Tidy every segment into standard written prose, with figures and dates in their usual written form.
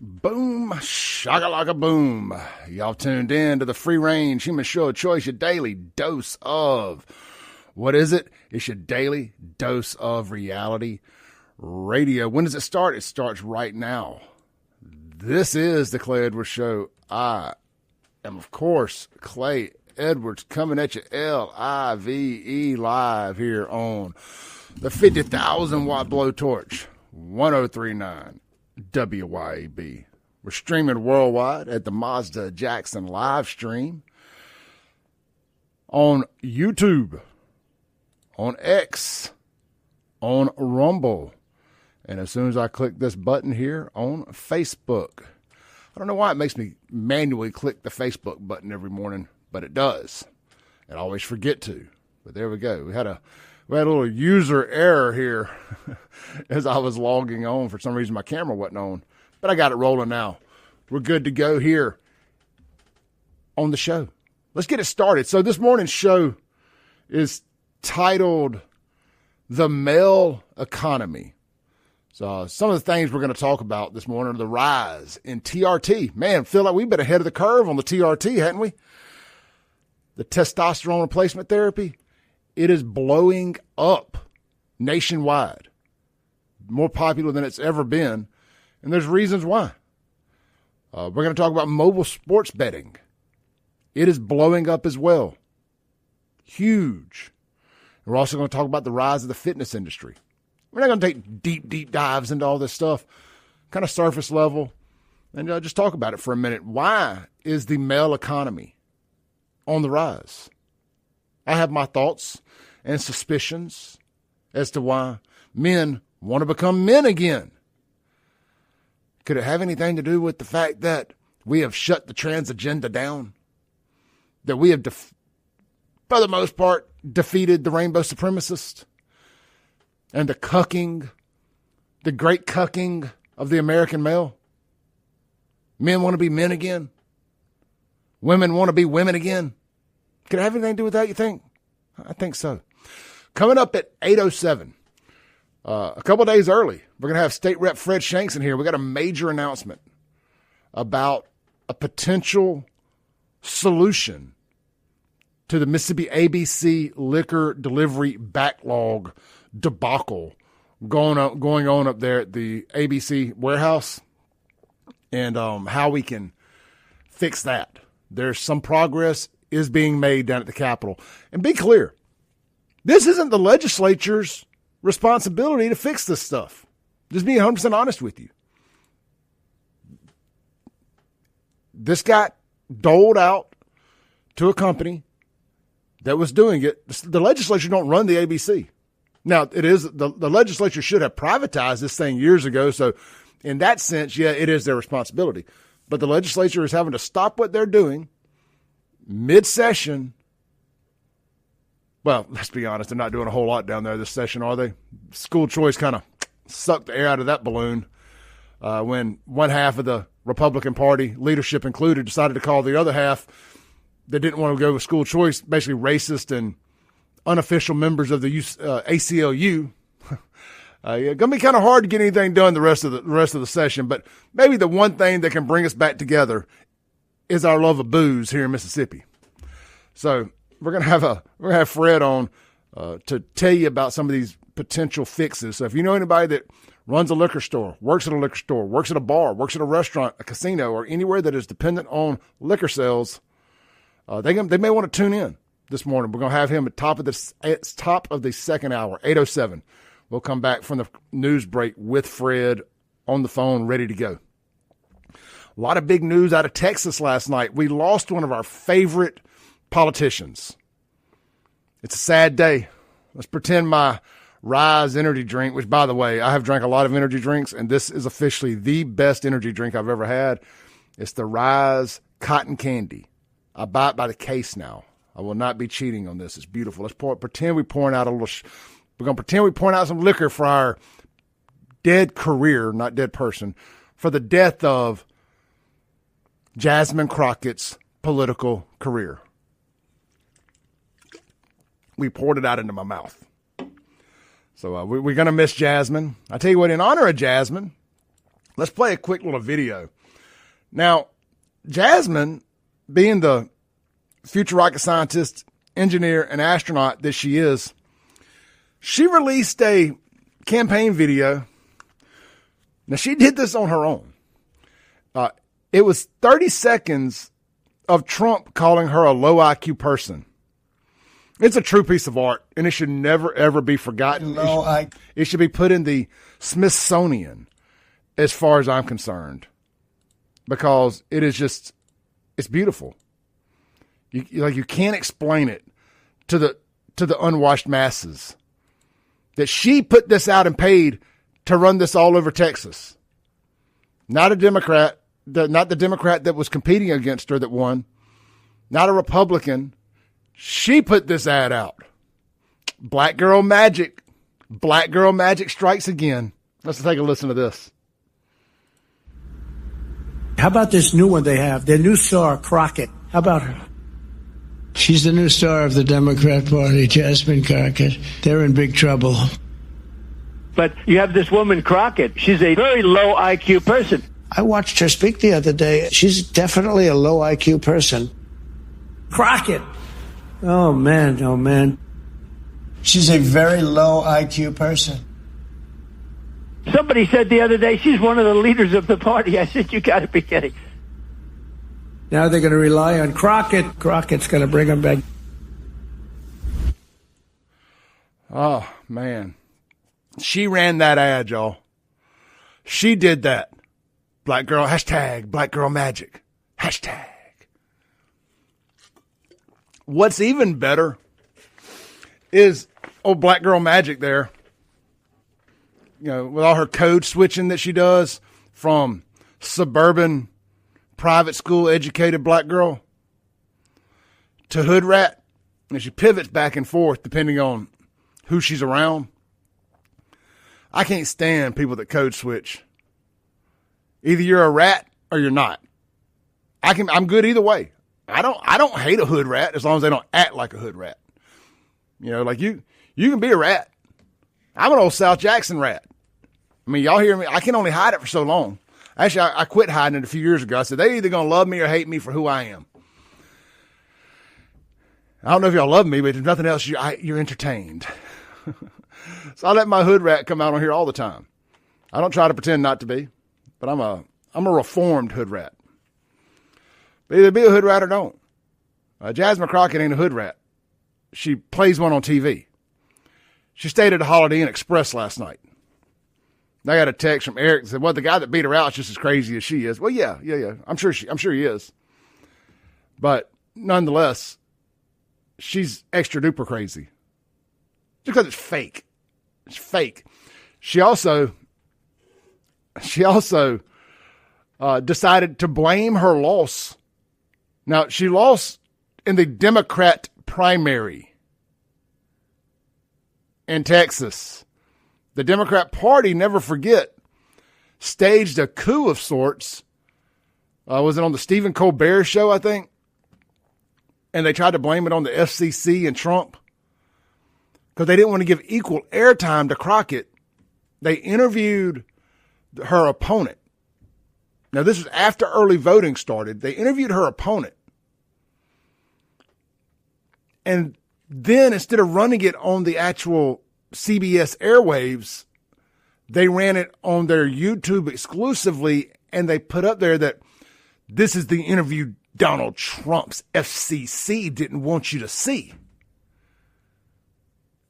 Boom, shakalaka boom. Y'all tuned in to the free range human show of choice, your daily dose of, what is it? It's your daily dose of reality radio. When does it start? It starts right now. This is the Clay Edwards Show. I am, of course, Clay Edwards coming at you L-I-V-E live here on the 50,000 watt blowtorch, 1039 WYAB. We're streaming worldwide at the Mazda Jackson live stream on YouTube, on X, on Rumble, and as soon as I click this button here, on Facebook. I don't know why it makes me manually click the Facebook button every morning, but it does. And I always forget to. But there we go. We had a little user error here as I was logging on. For some reason, my camera wasn't on. But I got it rolling now. We're good to go here on the show. Let's get it started. So this morning's show is titled The Male Economy. So some of the things we're going to talk about this morning are the rise in TRT. Man, feel like we've been ahead of the curve on the TRT, hadn't we? The testosterone replacement therapy. It is blowing up nationwide, more popular than it's ever been, and there's reasons why. We're going to talk about mobile sports betting. It is blowing up as well. Huge. And we're also going to talk about the rise of the fitness industry. We're not going to take deep dives into all this stuff, kind of surface level, and just talk about it for a minute. Why is the male economy on the rise? I have my thoughts and suspicions as to why men want to become men again. Could it have anything to do with the fact that we have shut the trans agenda down? That we have, for the most part, defeated the rainbow supremacists? And the cucking, the great cucking of the American male? Men want to be men again? Women want to be women again? Could it have anything to do with that, you think? I think so. Coming up at 8:07, a couple days early, we're going to have State Rep Fred Shanks in here. We got a major announcement about a potential solution to the Mississippi ABC liquor delivery backlog debacle going on up there at the ABC warehouse, and how we can fix that. There's some progress is being made down at the Capitol. And be clear, this isn't the legislature's responsibility to fix this stuff. Just being 100% honest with you. This got doled out to a company that was doing it. The legislature don't run the ABC. Now, it is the legislature should have privatized this thing years ago. So in that sense, yeah, it is their responsibility. But the legislature is having to stop what they're doing mid-session. Well, let's be honest, they're not doing a whole lot down there this session, are they? School choice kind of sucked the air out of that balloon when one half of the Republican Party, leadership included, decided to call the other half that didn't want to go with school choice basically racist and unofficial members of the ACLU. It's going to be kind of hard to get anything done the rest of the session, but maybe the one thing that can bring us back together is our love of booze here in Mississippi. So we're gonna have Fred on to tell you about some of these potential fixes. So if you know anybody that runs a liquor store, works at a liquor store, works at a bar, works at a restaurant, a casino, or anywhere that is dependent on liquor sales, they may want to tune in this morning. We're gonna have him at top of the second hour, 8:07. We'll come back from the news break with Fred on the phone, ready to go. A lot of big news out of Texas last night. We lost one of our favorite politicians. It's a sad day. Let's pretend my Rise energy drink, which, by the way, I have drank a lot of energy drinks, and this is officially the best energy drink I've ever had. It's the Rise Cotton Candy. I buy it by the case now. I will not be cheating on this. It's beautiful. Let's pretend we're pouring out we're going to pretend we're pouring out some liquor for our dead career, not dead person, for the death of Jasmine Crockett's political career. We poured it out into my mouth. So we're going to miss Jasmine. I tell you what, in honor of Jasmine, Let's play a quick little video. Now, Jasmine, being the future rocket scientist, engineer, and astronaut that she is, she released a campaign video. Now, she did this on her own. It was 30 seconds of Trump calling her a low IQ person. It's a true piece of art, and it should never, ever be forgotten. It should be put in the Smithsonian, as far as I'm concerned, because it is just, it's beautiful. You can't explain it to the unwashed masses that she put this out and paid to run this all over Texas. Not a Democrat, not the Democrat that was competing against her that won, not a Republican. She put this ad out. Black girl magic. Black girl magic strikes again. Let's take a listen to this. How about this new one they have? Their new star, Crockett. How about her? She's the new star of the Democrat Party, Jasmine Crockett. They're in big trouble. But you have this woman, Crockett. She's a very low IQ person. I watched her speak the other day. She's definitely a low IQ person. Crockett. Oh, man. Oh, man. She's a very low IQ person. Somebody said the other day she's one of the leaders of the party. I said, you got to be kidding. Now they're going to rely on Crockett. Crockett's going to bring them back. Oh, man. She ran that ad, y'all. She did that. Black girl, hashtag black girl magic. Hashtag. What's even better is black girl magic there. You know, with all her code switching that she does from suburban private school educated black girl to hood rat. And she pivots back and forth depending on who she's around. I can't stand people that code switch. Either you're a rat or you're not. I'm good either way. I don't hate a hood rat as long as they don't act like a hood rat. You know, like you can be a rat. I'm an old South Jackson rat. I mean, y'all hear me? I can only hide it for so long. Actually, I quit hiding it a few years ago. I said, they're either going to love me or hate me for who I am. I don't know if y'all love me, but if nothing else, you're entertained. So I let my hood rat come out on here all the time. I don't try to pretend not to be, but I'm a reformed hood rat. But either be a hood rat or don't. Jasmine Crockett ain't a hood rat. She plays one on TV. She stayed at a Holiday Inn Express last night. I got a text from Eric that said, well, the guy that beat her out is just as crazy as she is. Well, yeah. I'm sure he is. But nonetheless, she's extra duper crazy. Just because it's fake. It's fake. She also decided to blame her loss. Now, she lost in the Democrat primary in Texas. The Democrat Party, never forget, staged a coup of sorts. Was it on the Stephen Colbert show, I think? And they tried to blame it on the FCC and Trump because they didn't want to give equal airtime to Crockett. They interviewed her opponent. Now, this was after early voting started. They interviewed her opponent. And then instead of running it on the actual CBS airwaves, they ran it on their YouTube exclusively, and they put up there that this is the interview Donald Trump's FCC didn't want you to see.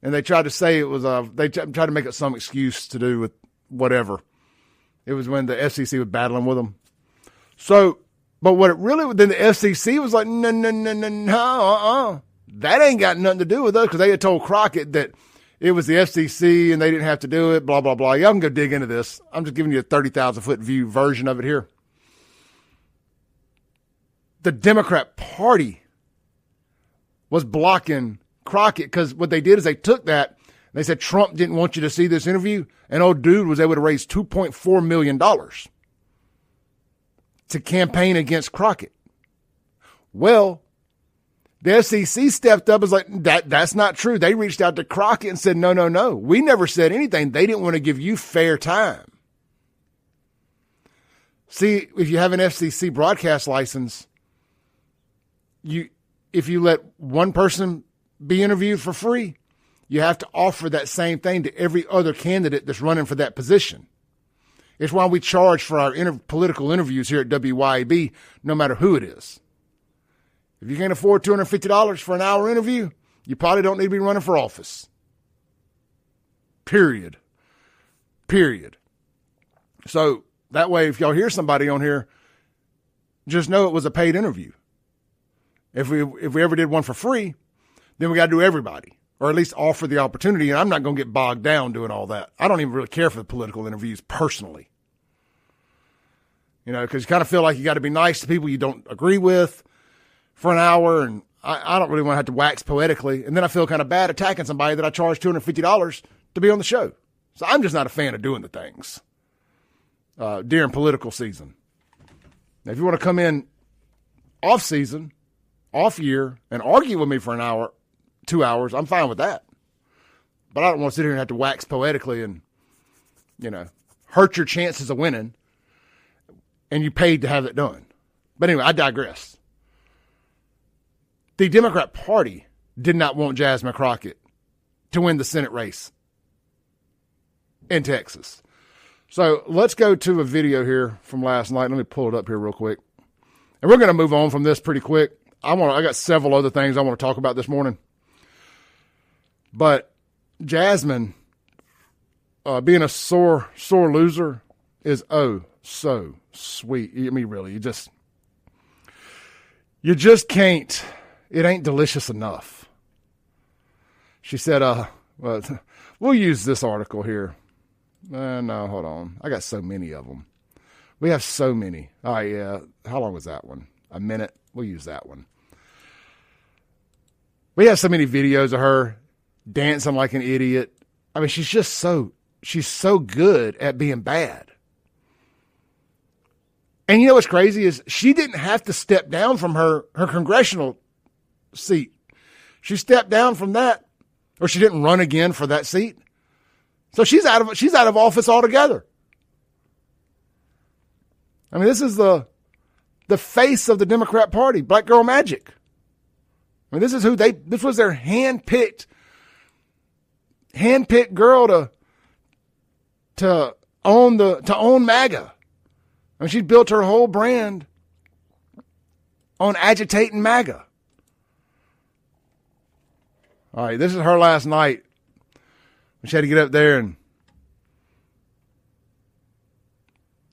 And they tried to say it was they tried to make it some excuse to do with whatever. It was when the FCC was battling with them. So, but what it really, then the FCC was like, no, that ain't got nothing to do with us, because they had told Crockett that it was the FCC and they didn't have to do it, blah, blah, blah. Y'all can go dig into this. I'm just giving you a 30,000-foot view version of it here. The Democrat Party was blocking Crockett because what they did is they took that, they said Trump didn't want you to see this interview, and old dude was able to raise $2.4 million to campaign against Crockett. Well, the FCC stepped up and was like, that's not true. They reached out to Crockett and said, no. We never said anything. They didn't want to give you fair time. See, if you have an FCC broadcast license, if you let one person be interviewed for free, you have to offer that same thing to every other candidate that's running for that position. It's why we charge for our political interviews here at WYAB, no matter who it is. If you can't afford $250 for an hour interview, you probably don't need to be running for office. Period. So that way, if y'all hear somebody on here, just know it was a paid interview. If we ever did one for free, then we got to do everybody, or at least offer the opportunity. And I'm not going to get bogged down doing all that. I don't even really care for the political interviews personally. You know, because you kind of feel like you got to be nice to people you don't agree with for an hour. And I don't really want to have to wax poetically. And then I feel kind of bad attacking somebody that I charged $250 to be on the show. So I'm just not a fan of doing the things during political season. Now, if you want to come in off season, off year, and argue with me for an hour, 2 hours, I'm fine with that. But I don't want to sit here and have to wax poetically and, you know, hurt your chances of winning, and you paid to have it done. But anyway, I digress. The Democrat Party did not want Jasmine Crockett to win the Senate race in Texas. So let's go to a video here from last night. Let me pull it up here real quick. And we're going to move on from this pretty quick. I got several other things I want to talk about this morning. But Jasmine, being a sore loser is so sweet. I mean, really, you just can't. It ain't delicious enough. She said, well, we'll use this article here. No, hold on. I got so many of them. We have so many. Oh, yeah. How long was that one? A minute? We'll use that one. We have so many videos of her dancing like an idiot. I mean, she's so good at being bad. And you know what's crazy is she didn't have to step down from her congressional seat. She stepped down from that, or she didn't run again for that seat. So she's out of office altogether. I mean, this is the face of the Democrat Party, Black Girl Magic. I mean, this was their handpicked girl to own MAGA. I mean, she built her whole brand on agitating MAGA. All right, this is her last night. She had to get up there and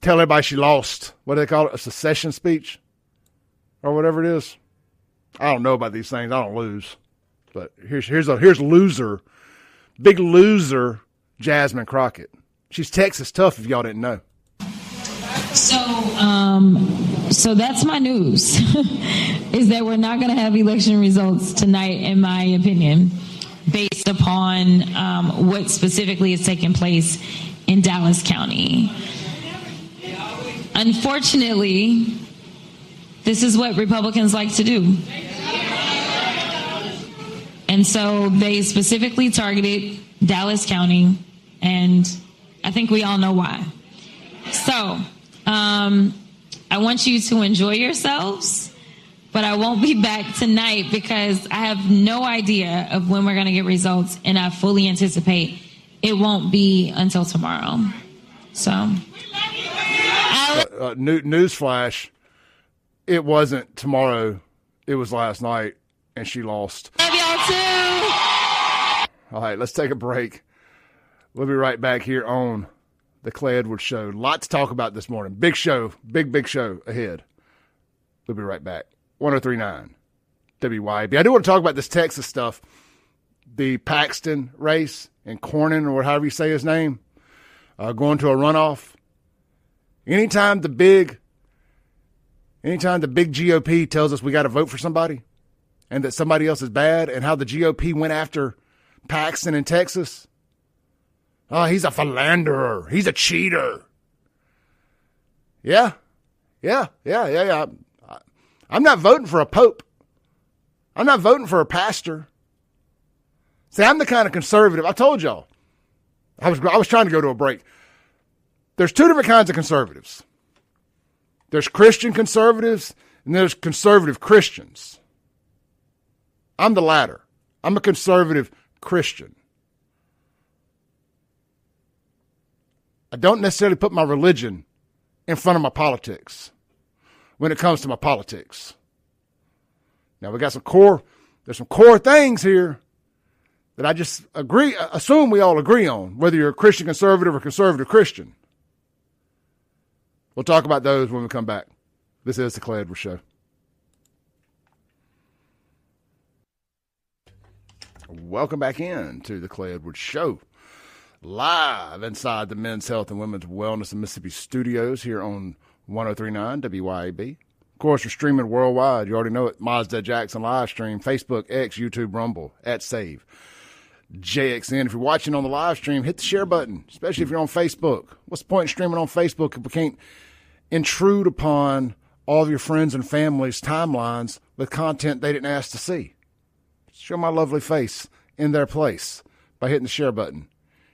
tell everybody she lost. What do they call it? A secession speech? Or whatever it is. I don't know about these things. I don't lose. But here's loser, big loser, Jasmine Crockett. She's Texas tough if y'all didn't know. So that's my news, is that we're not going to have election results tonight, in my opinion, based upon what specifically is taking place in Dallas County. Unfortunately, this is what Republicans like to do. And so they specifically targeted Dallas County, and I think we all know why. So I want you to enjoy yourselves, but I won't be back tonight because I have no idea of when we're going to get results, and I fully anticipate it won't be until tomorrow. So, newsflash, it wasn't tomorrow. It was last night, and she lost. Love y'all too. All right, let's take a break. We'll be right back here on the Clay Edwards Show. Lot to talk about this morning. Big show, big show ahead. We'll be right back. 103.9 WYAB. I do want to talk about this Texas stuff. The Paxton race and Cornyn, or however you say his name, going to a runoff. Anytime the big GOP tells us we got to vote for somebody and that somebody else is bad, and how the GOP went after Paxton in Texas. Oh, he's a philanderer. He's a cheater. Yeah. I'm not voting for a pope. I'm not voting for a pastor. See, I'm the kind of conservative. I told y'all. I was trying to go to a break. There's two different kinds of conservatives. There's Christian conservatives and there's conservative Christians. I'm the latter. I'm a conservative Christian. I don't necessarily put my religion in front of my politics when it comes to my politics. Now, there's some core things here that I just assume we all agree on, whether you're a Christian conservative or conservative Christian. We'll talk about those when we come back. This is the Clay Edwards Show. Welcome back in to the Clay Edwards Show, live inside the Men's Health and Women's Wellness in Mississippi studios here on 103.9 WYAB. Of course, we're streaming worldwide. You already know it. Mazda Jackson live stream, Facebook, X, YouTube, Rumble, @Save JXN. If you're watching on the live stream, hit the share button, especially if you're on Facebook. What's the point in streaming on Facebook if we can't intrude upon all of your friends and family's timelines with content they didn't ask to see? Show my lovely face in their place by hitting the share button.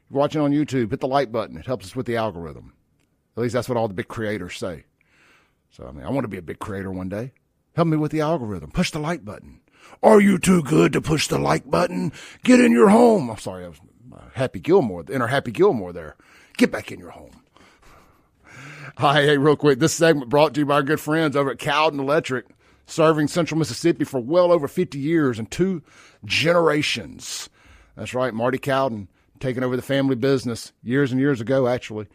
If you're watching on YouTube, hit the like button. It helps us with the algorithm. At least that's what all the big creators say. So, I want to be a big creator one day. Help me with the algorithm. Push the like button. Are you too good to push the like button? Get in your home. I'm sorry, I was Happy Gilmore there. Get back in your home. Hi, hey, real quick. This segment brought to you by our good friends over at Cowden Electric, serving Central Mississippi for well over 50 years and 2 generations. That's right, Marty Cowden taking over the family business years and years ago, actually.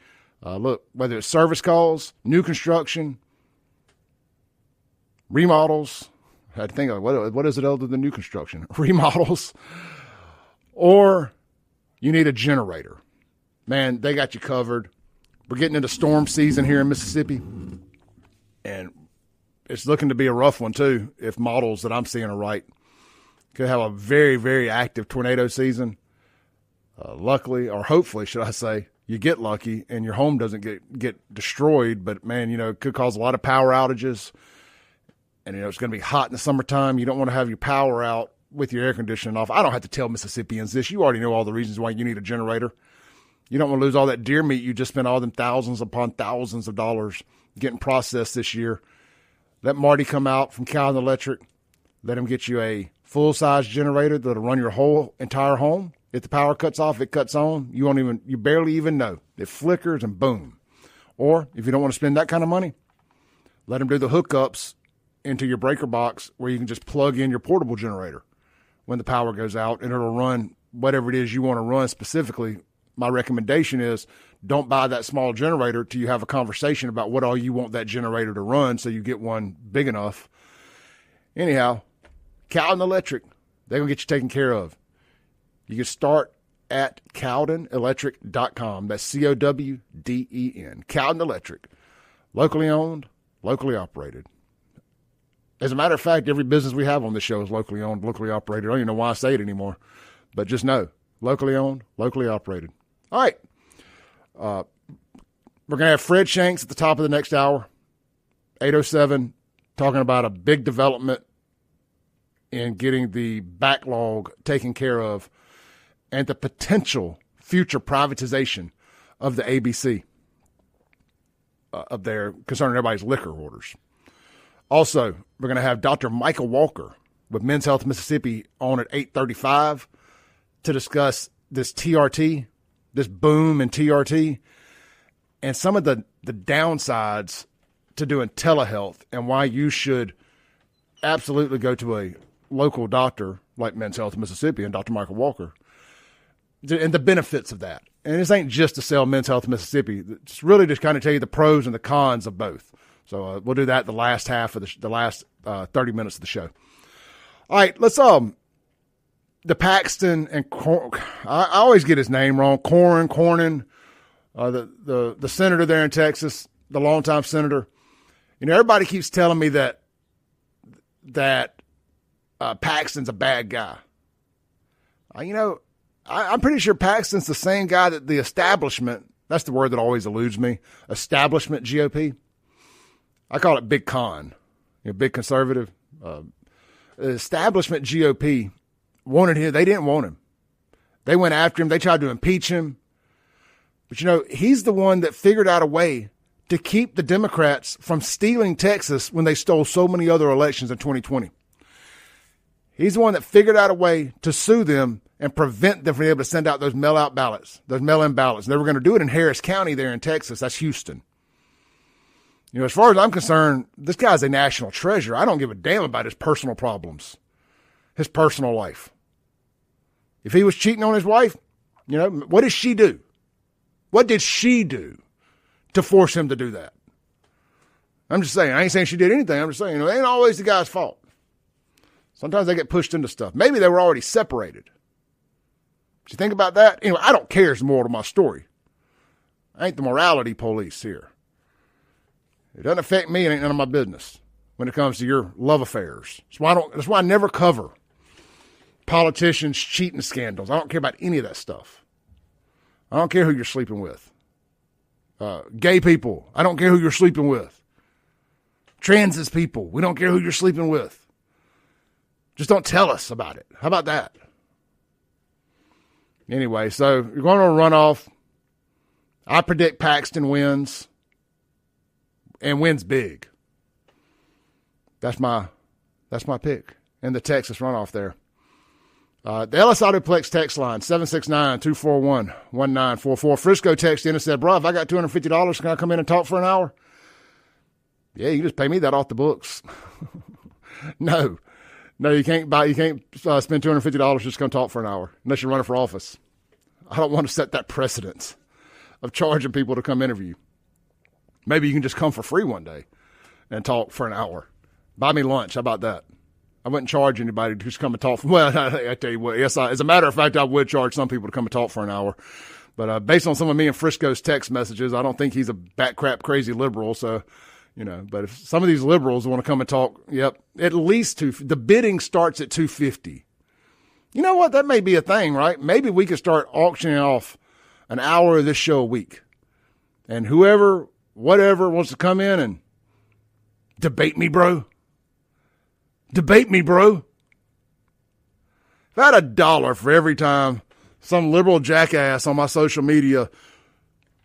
Look, whether it's service calls, new construction, remodels, I had to think of what is it other than new construction? Remodels, or you need a generator. Man, they got you covered. We're getting into storm season here in Mississippi, and it's looking to be a rough one, too, if models that I'm seeing are right. Could have a very, very active tornado season. Luckily, or hopefully, should I say, you get lucky and your home doesn't get destroyed. But, man, it could cause a lot of power outages. And, it's going to be hot in the summertime. You don't want to have your power out with your air conditioning off. I don't have to tell Mississippians this. You already know all the reasons why you need a generator. You don't want to lose all that deer meat you just spent all them thousands upon thousands of dollars getting processed this year. Let Marty come out from Cowden Electric. Let him get you a full-size generator that'll run your whole entire home. If the power cuts off, it cuts on. You barely even know. It flickers and boom. Or if you don't want to spend that kind of money, let him do the hookups into your breaker box where you can just plug in your portable generator when the power goes out, and it'll run whatever it is you want to run specifically. My recommendation is don't buy that small generator till you have a conversation about what all you want that generator to run so you get one big enough. Anyhow, Cowden Electric, they're going to get you taken care of. You can start at cowdenelectric.com. That's COWDEN. Cowden Electric. Locally owned, locally operated. As a matter of fact, every business we have on this show is locally owned, locally operated. I don't even know why I say it anymore. But just know, locally owned, locally operated. All right. We're going to have Fred Shanks at the top of the next hour, 8:07, talking about a big development in getting the backlog taken care of and the potential future privatization of the ABC concerning everybody's liquor orders. Also, we're going to have Dr. Michael Walker with Men's Health Mississippi on at 8:35 to discuss this TRT, this boom in TRT, and some of the downsides to doing telehealth and why you should absolutely go to a local doctor like Men's Health Mississippi and Dr. Michael Walker, and the benefits of that. And this ain't just to sell Men's Health Mississippi. It's really just kind of tell you the pros and the cons of both. So we'll do that the last half of the last 30 minutes of the show. All right, let's the Paxton and I always get his name wrong. Cornyn, the senator there in Texas, the longtime senator. Everybody keeps telling me that Paxton's a bad guy. I'm pretty sure Paxton's the same guy that the establishment, that's the word that always eludes me, establishment GOP. I call it big con, big conservative. The establishment GOP wanted him. They didn't want him. They went after him. They tried to impeach him. But, he's the one that figured out a way to keep the Democrats from stealing Texas when they stole so many other elections in 2020. He's the one that figured out a way to sue them and prevent them from being able to send out those mail-out ballots, those mail-in ballots. And they were going to do it in Harris County there in Texas. That's Houston. You know, as far as I'm concerned, this guy's a national treasure. I don't give a damn about his personal problems, his personal life. If he was cheating on his wife, you know, what did she do? What did she do to force him to do that? I'm just saying. I ain't saying she did anything. I'm just saying, you know, it ain't always the guy's fault. Sometimes they get pushed into stuff. Maybe they were already separated. But you think about that? Anyway, I don't care is the moral of my story. I ain't the morality police here. It doesn't affect me. It ain't none of my business when it comes to your love affairs. That's why I never cover politicians' cheating scandals. I don't care about any of that stuff. I don't care who you're sleeping with. Gay people, I don't care who you're sleeping with. Trans people, we don't care who you're sleeping with. Just don't tell us about it. How about that? Anyway, so you're going on a runoff. I predict Paxton wins and wins big. That's my pick in the Texas runoff there. The LS Autoplex text line, 769-241-1944. Frisco texted in and said, bro, if I got $250, can I come in and talk for an hour? Yeah, you just pay me that off the books. No, you can't spend $250 just going to talk for an hour unless you're running for office. I don't want to set that precedence of charging people to come interview. Maybe you can just come for free one day and talk for an hour. Buy me lunch. How about that? I wouldn't charge anybody to just come and talk. Well, I tell you what, yes, as a matter of fact, I would charge some people to come and talk for an hour. But based on some of me and Frisco's text messages, I don't think he's a bat crap crazy liberal. So, you know, but if some of these liberals want to come and talk, yep, at least the bidding starts at $250. You know what? That may be a thing, right? Maybe we could start auctioning off an hour of this show a week. And whatever wants to come in and debate me, bro. Debate me, bro. If I had $1 for every time some liberal jackass on my social media,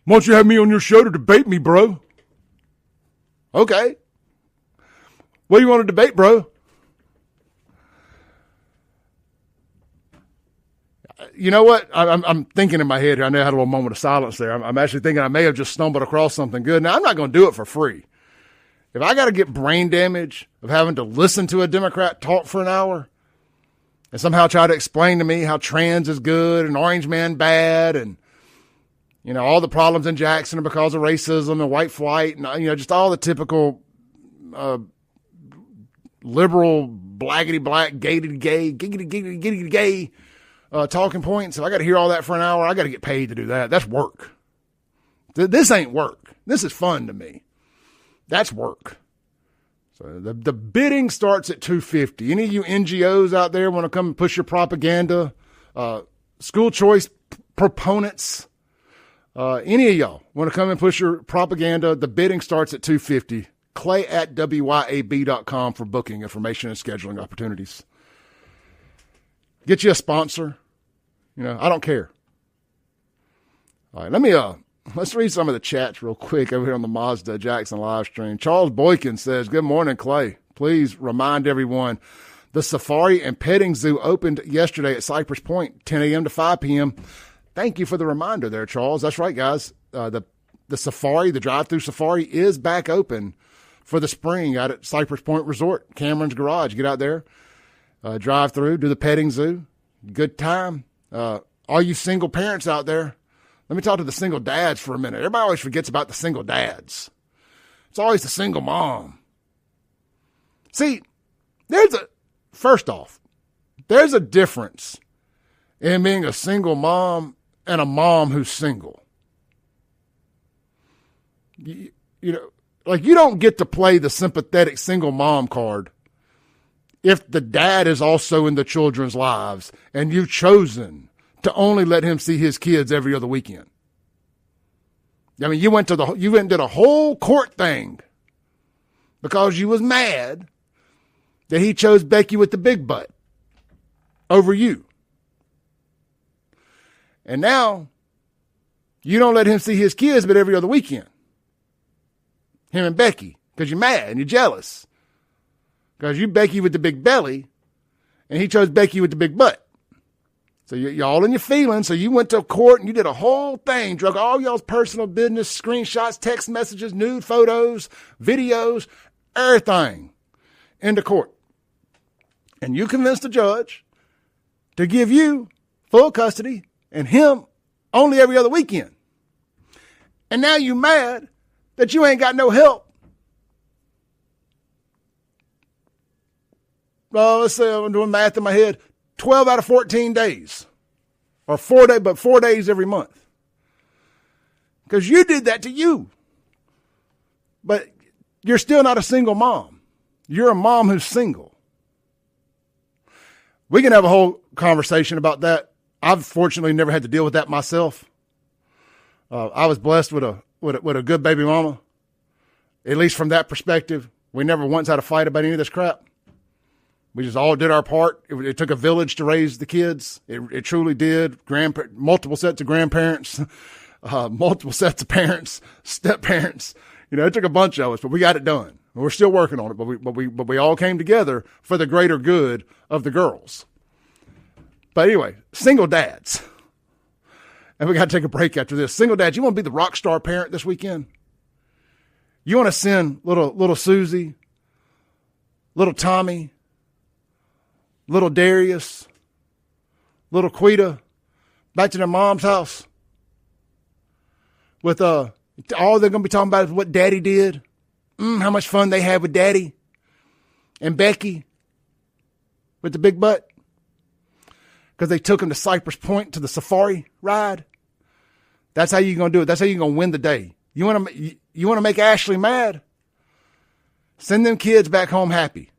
why don't you have me on your show to debate me, bro? Okay. What do you want to debate, bro? You know what? I'm thinking in my head here. I know I had a little moment of silence there. I'm actually thinking I may have just stumbled across something good. Now, I'm not going to do it for free. If I got to get brain damage of having to listen to a Democrat talk for an hour and somehow try to explain to me how trans is good and orange man bad and, you know, all the problems in Jackson are because of racism and white flight and, you know, just all the typical liberal, blackety black, gated gay, giggity gay talking points. If I got to hear all that for an hour, I got to get paid to do that. That's work. This ain't work. This is fun to me. That's work. So the bidding starts at $250. Any of you NGOs out there want to come and push your propaganda, school choice proponents, any of y'all want to come and push your propaganda, the bidding starts at $250. Clay@wyab.com for booking information and scheduling opportunities. Get you a sponsor. You know, I don't care. All right, let's read some of the chats real quick over here on the Mazda Jackson live stream. Charles Boykin says, good morning, Clay. Please remind everyone the safari and petting zoo opened yesterday at Cypress Point, 10 a.m. to 5 p.m. Thank you for the reminder there, Charles. That's right, guys. The safari, the drive-through safari is back open for the spring out at Cypress Point Resort, Cameron's Garage. Get out there, drive through, do the petting zoo. Good time. All you single parents out there, let me talk to the single dads for a minute. Everybody always forgets about the single dads. It's always the single mom. See, first off, there's a difference in being a single mom and a mom who's single. You know, like you don't get to play the sympathetic single mom card if the dad is also in the children's lives and you've chosen to only let him see his kids every other weekend. I mean, you went and did a whole court thing because you was mad that he chose Becky with the big butt over you. And now you don't let him see his kids but every other weekend. him and Becky, because you're mad and you're jealous. Because you Becky with the big belly, and he chose Becky with the big butt. So you're all in your feelings. So you went to court and you did a whole thing, drug all y'all's personal business, screenshots, text messages, nude photos, videos, everything into court. And you convinced the judge to give you full custody and him only every other weekend. And now you mad that you ain't got no help. Well, let's say I'm doing math in my head. 12 out of 14 days. Or 4 days, but 4 days every month. Because you did that to you. But you're still not a single mom. You're a mom who's single. We can have a whole conversation about that. I've fortunately never had to deal with that myself. I was blessed with a good baby mama. At least from that perspective. We never once had a fight about any of this crap. We just all did our part. It took a village to raise the kids. It truly did. Multiple sets of grandparents, multiple sets of parents, step parents. You know, it took a bunch of us, but we got it done. We're still working on it, but we all came together for the greater good of the girls. But anyway, single dads. And we got to take a break after this. Single dads, you want to be the rock star parent this weekend? You want to send little Susie, little Tommy, little Darius, little Quita back to their mom's house with all they're going to be talking about is what daddy did, how much fun they had with daddy and Becky with the big butt because they took him to Cypress Point to the safari ride. That's how you're going to do it. That's how you're going to win the day. You want to make Ashley mad? Send them kids back home happy.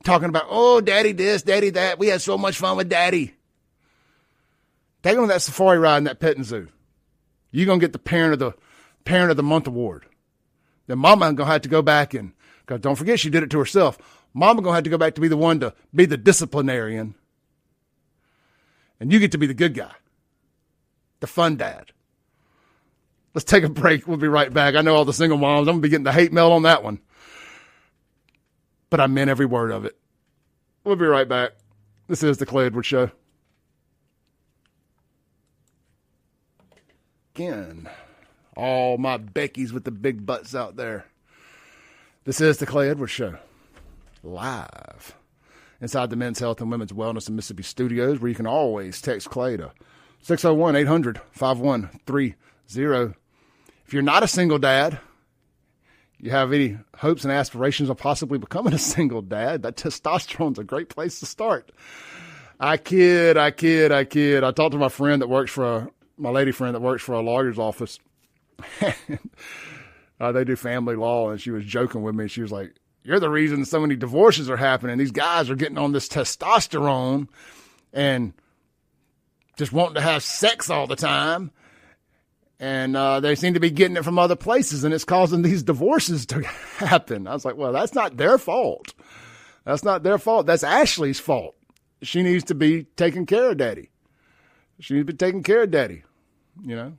Talking about, oh, daddy this, daddy that. We had so much fun with daddy. Take them to that safari ride in that petting zoo. You're going to get the parent of the month award. Then mama going to have to go back and, because don't forget she did it to herself. Mama going to have to go back to be the one to be the disciplinarian. And you get to be the good guy. The fun dad. Let's take a break. We'll be right back. I know all the single moms. I'm going to be getting the hate mail on that one. But I meant every word of it. We'll be right back. This is the Clay Edwards Show. Again, all my Beckys with the big butts out there. This is the Clay Edwards Show. Live inside the Men's Health and Women's Wellness in Mississippi Studios, where you can always text Clay to 601-800-5130. If you're not a single dad, you have any hopes and aspirations of possibly becoming a single dad, that testosterone's a great place to start. I kid. I talked to my friend that works for my lady friend that works for a lawyer's office. They do family law, and she was joking with me. She was like, you're the reason so many divorces are happening. These guys are getting on this testosterone and just wanting to have sex all the time. And they seem to be getting it from other places, and it's causing these divorces to happen. I was like, well, that's not their fault. That's not their fault. That's Ashley's fault. She needs to be taking care of daddy. She needs to be taking care of daddy, you know.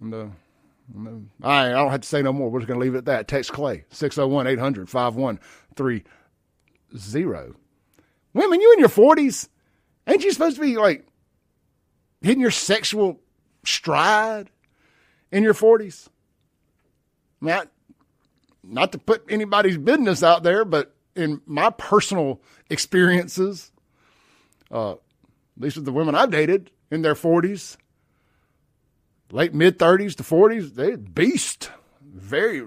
And, I don't have to say no more. We're just going to leave it at that. Text Clay, 601-800-5130. Women, you in your 40s, ain't you supposed to be, like, hitting your sexual stride in your 40s? Not to put anybody's business out there, but in my personal experiences, at least with the women I've dated in their 40s, late mid-30s to 40s, they're beast. Very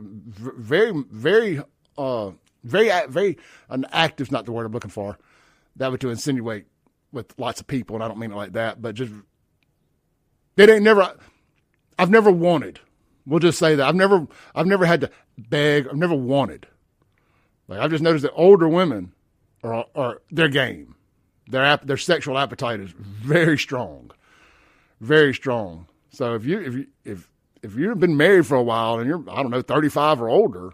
active's not the word I'm looking for. That would to insinuate with lots of people, and I don't mean it like that, but just, I've never wanted. We'll just say that. I've never had to beg. I've never wanted. Like, I've just noticed that older women are their game. Their sexual appetite is very strong. Very strong. So if you've been married for a while and you're, I don't know, 35 or older,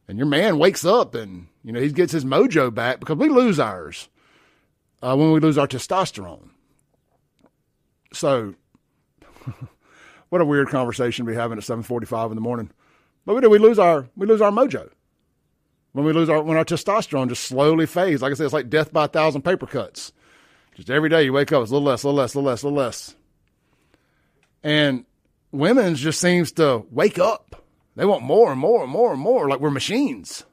and your man wakes up and, you know, he gets his mojo back, because we lose ours when we lose our testosterone. So what a weird conversation to be having at 7:45 in the morning. But we do. We lose our mojo. When our testosterone just slowly fades. Like I said, it's like death by 1,000 paper cuts. Just every day you wake up, it's a little less, a little less, a little less, a little less. And women's just seems to wake up. They want more and more and more and more, like we're machines.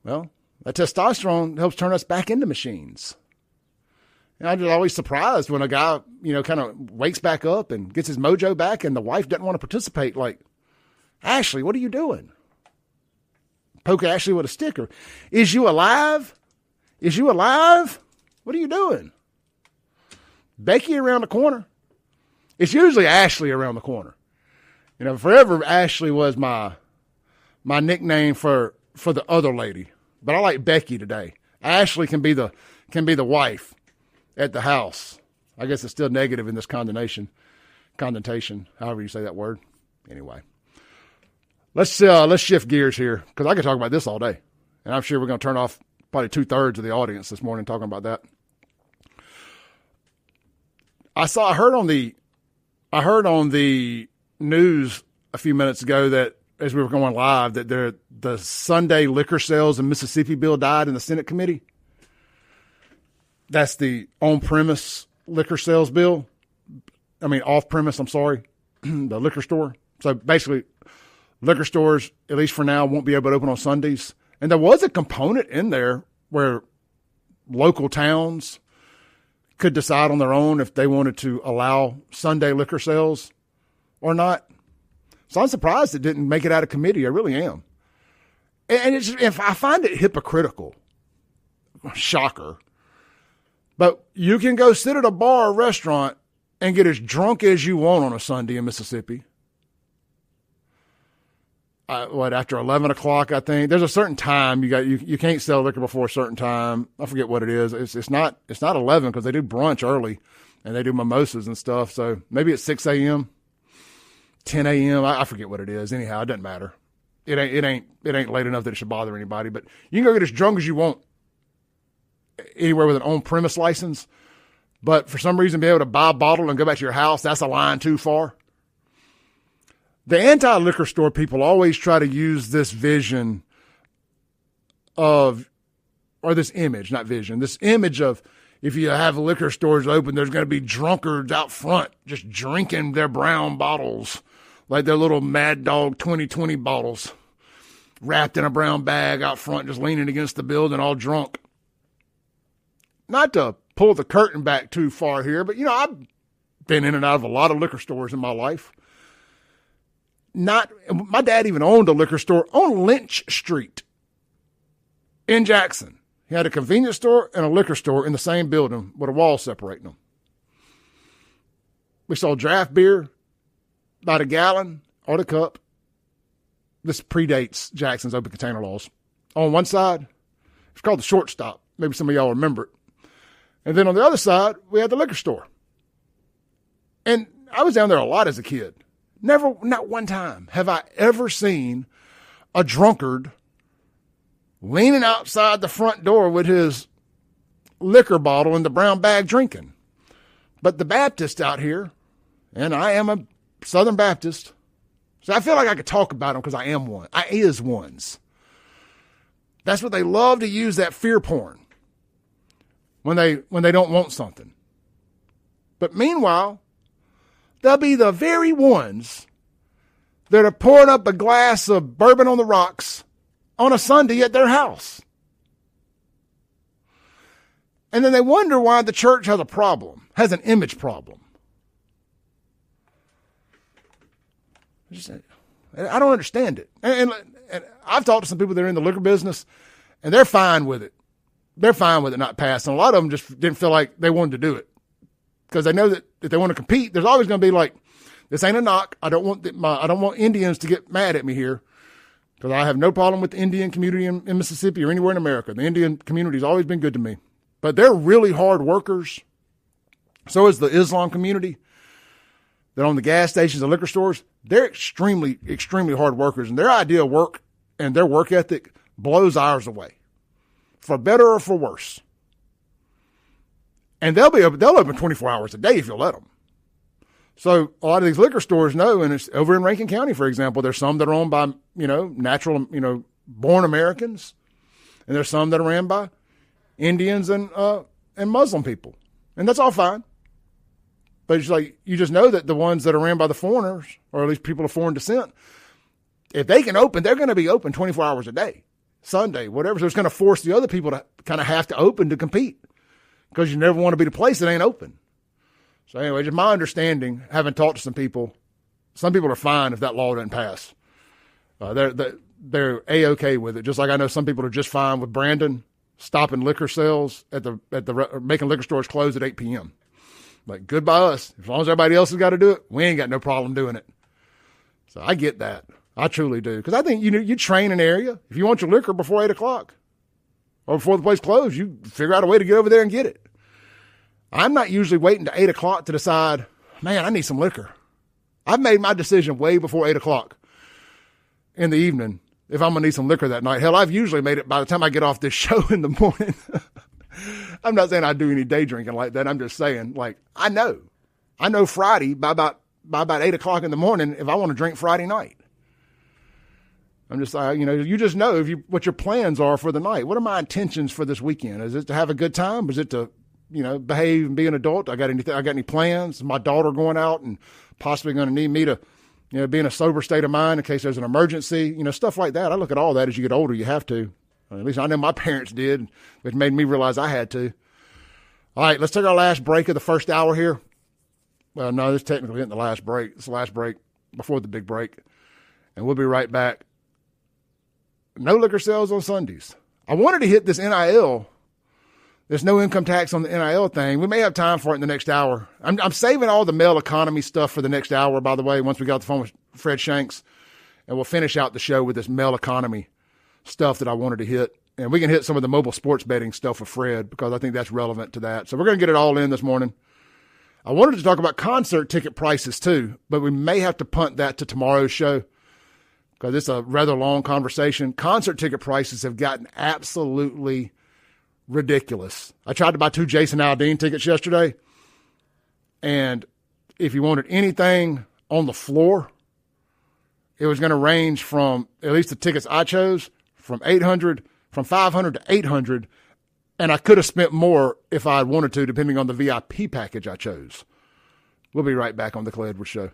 Well, that testosterone helps turn us back into machines. And I'm just always surprised when a guy, kind of wakes back up and gets his mojo back and the wife doesn't want to participate. Like, Ashley, what are you doing? Poke Ashley with a sticker. Is you alive? Is you alive? What are you doing? Becky around the corner. It's usually Ashley around the corner. Forever Ashley was my nickname for the other lady. But I like Becky today. Ashley can be the wife at the house. I guess it's still negative in this connotation, however you say that word. Anyway. Let's shift gears here because I could talk about this all day. And I'm sure we're going to turn off probably 2/3 of the audience this morning talking about that. I heard on the news a few minutes ago that as we were going live that the Sunday liquor sales in Mississippi bill died in the Senate committee. That's the on-premise liquor sales bill. I mean, off-premise, I'm sorry, the liquor store. So basically, liquor stores, at least for now, won't be able to open on Sundays. And there was a component in there where local towns could decide on their own if they wanted to allow Sunday liquor sales or not. So I'm surprised it didn't make it out of committee. I really am. And if I find it hypocritical, shocker, but you can go sit at a bar or restaurant and get as drunk as you want on a Sunday in Mississippi. After 11 o'clock, I think there's a certain time you can't sell liquor before a certain time. I forget what it is. It's not 11 because they do brunch early and they do mimosas and stuff. So maybe it's 6 a.m., 10 a.m. I forget what it is. Anyhow, it doesn't matter. It ain't late enough that it should bother anybody. But you can go get as drunk as you want anywhere with an on-premise license. But for some reason, be able to buy a bottle and go back to your house, that's a line too far. The anti-liquor store people always try to use this vision of, or this image, not vision, this image of if you have liquor stores open, there's going to be drunkards out front just drinking their brown bottles, like their little Mad Dog 2020 bottles, wrapped in a brown bag out front, just leaning against the building, all drunk. Not to pull the curtain back too far here, but, I've been in and out of a lot of liquor stores in my life. My dad even owned a liquor store on Lynch Street in Jackson. He had a convenience store and a liquor store in the same building with a wall separating them. We sold draft beer by the gallon or the cup. This predates Jackson's open container laws. On one side, it's called the Shortstop. Maybe some of y'all remember it. And then on the other side, we had the liquor store. And I was down there a lot as a kid. Never, not one time have I ever seen a drunkard leaning outside the front door with his liquor bottle in the brown bag drinking. But the Baptists out here, and I am a Southern Baptist, so I feel like I could talk about them because I am one. I is ones. That's what they love to use, that fear porn, when they don't want something. But meanwhile, they'll be the very ones that are pouring up a glass of bourbon on the rocks on a Sunday at their house. And then they wonder why the church has a problem, has an image problem. I don't understand it. And I've talked to some people that are in the liquor business, and they're fine with it. They're fine with it not passing. A lot of them just didn't feel like they wanted to do it because they know that if they want to compete, there's always going to be like, this ain't a knock. I don't want Indians to get mad at me here because I have no problem with the Indian community in Mississippi or anywhere in America. The Indian community has always been good to me, but they're really hard workers. So is the Islam community. That own the gas stations and liquor stores, they're extremely, extremely hard workers, and their idea of work and their work ethic blows ours away, for better or for worse. And they'll open 24 hours a day if you'll let them. So a lot of these liquor stores know, and it's over in Rankin County, for example, there's some that are owned by, natural, born Americans, and there's some that are ran by Indians and Muslim people. And that's all fine. But it's like, you just know that the ones that are ran by the foreigners, or at least people of foreign descent, if they can open, they're going to be open 24 hours a day, Sunday, whatever. So it's going to force the other people to kind of have to open to compete, because you never want to be the place that ain't open. So anyway, just my understanding, having talked to some people are fine if that law doesn't pass. They're A-okay with it. Just like I know some people are just fine with Brandon stopping liquor sales making liquor stores close at 8 p.m. Like, good by us. As long as everybody else has got to do it, we ain't got no problem doing it. So I get that. I truly do. Because I think, you train an area. If you want your liquor before 8 o'clock or before the place closes, you figure out a way to get over there and get it. I'm not usually waiting to 8 o'clock to decide, man, I need some liquor. I've made my decision way before 8 o'clock in the evening if I'm going to need some liquor that night. Hell, I've usually made it by the time I get off this show in the morning. I'm not saying I do any day drinking like that. I'm just saying, like, I know Friday by about 8 o'clock in the morning if I want to drink Friday night. I'm just, you just know what your plans are for the night. What are my intentions for this weekend? Is it to have a good time? Is it to, behave and be an adult? I got any plans? My daughter going out and possibly going to need me to, be in a sober state of mind in case there's an emergency, stuff like that. I look at all that as you get older, you have to. At least I know my parents did, which made me realize I had to. All right, let's take our last break of the first hour here. Well, no, this technically isn't the last break. It's the last break before the big break. And we'll be right back. No liquor sales on Sundays. I wanted to hit this NIL. There's no income tax on the NIL thing. We may have time for it in the next hour. I'm saving all the mail economy stuff for the next hour, by the way, once we got off the phone with Fred Shanks. And we'll finish out the show with this mail economy stuff that I wanted to hit. And we can hit some of the mobile sports betting stuff with Fred because I think that's relevant to that. So we're going to get it all in this morning. I wanted to talk about concert ticket prices too, but we may have to punt that to tomorrow's show because it's a rather long conversation. Concert ticket prices have gotten absolutely ridiculous. I tried to buy 2 Jason Aldean tickets yesterday, and if you wanted anything on the floor, it was going to range from, at least the tickets I chose, from $500 to $800, and I could have spent more if I wanted to, depending on the VIP package I chose. We'll be right back on the Clay Edwards Show.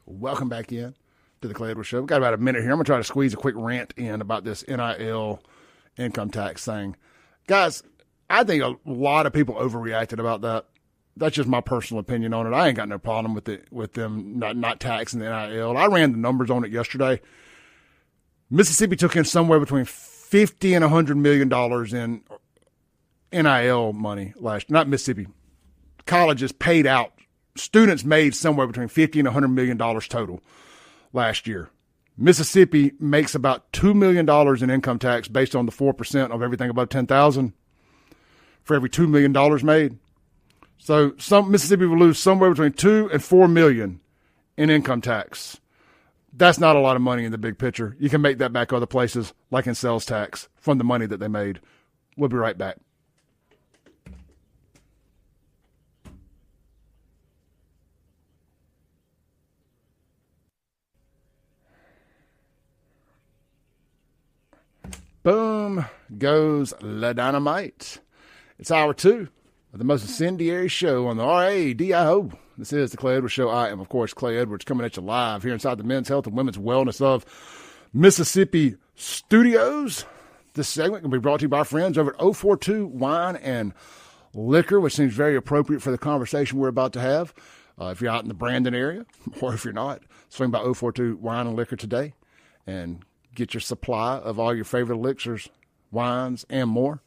Welcome back in to the Clay Edwards Show. We've got about a minute here. I'm going to try to squeeze a quick rant in about this NIL income tax thing. Guys, I think a lot of people overreacted about that. That's just my personal opinion on it. I ain't got no problem with them not taxing the NIL. I ran the numbers on it yesterday. Mississippi took in somewhere between $50 and $100 million in NIL money not Mississippi. Colleges paid out. Students made somewhere between $50 and $100 million total last year. Mississippi makes about $2 million in income tax based on the 4% of everything above $10,000 for every $2 million made. So Mississippi will lose somewhere between $2 and $4 million in income tax. That's not a lot of money in the big picture. You can make that back other places, like in sales tax, from the money that they made. We'll be right back. Boom goes La Dynamite. It's hour 2 of the most incendiary show on the RADIO. This is the Clay Edwards Show. I am, of course, Clay Edwards, coming at you live here inside the Men's Health and Women's Wellness of Mississippi Studios. This segment can be brought to you by our friends over at 042 Wine and Liquor, which seems very appropriate for the conversation we're about to have. If you're out in the Brandon area, or if you're not, swing by 042 Wine and Liquor today and get your supply of all your favorite elixirs, wines, and more.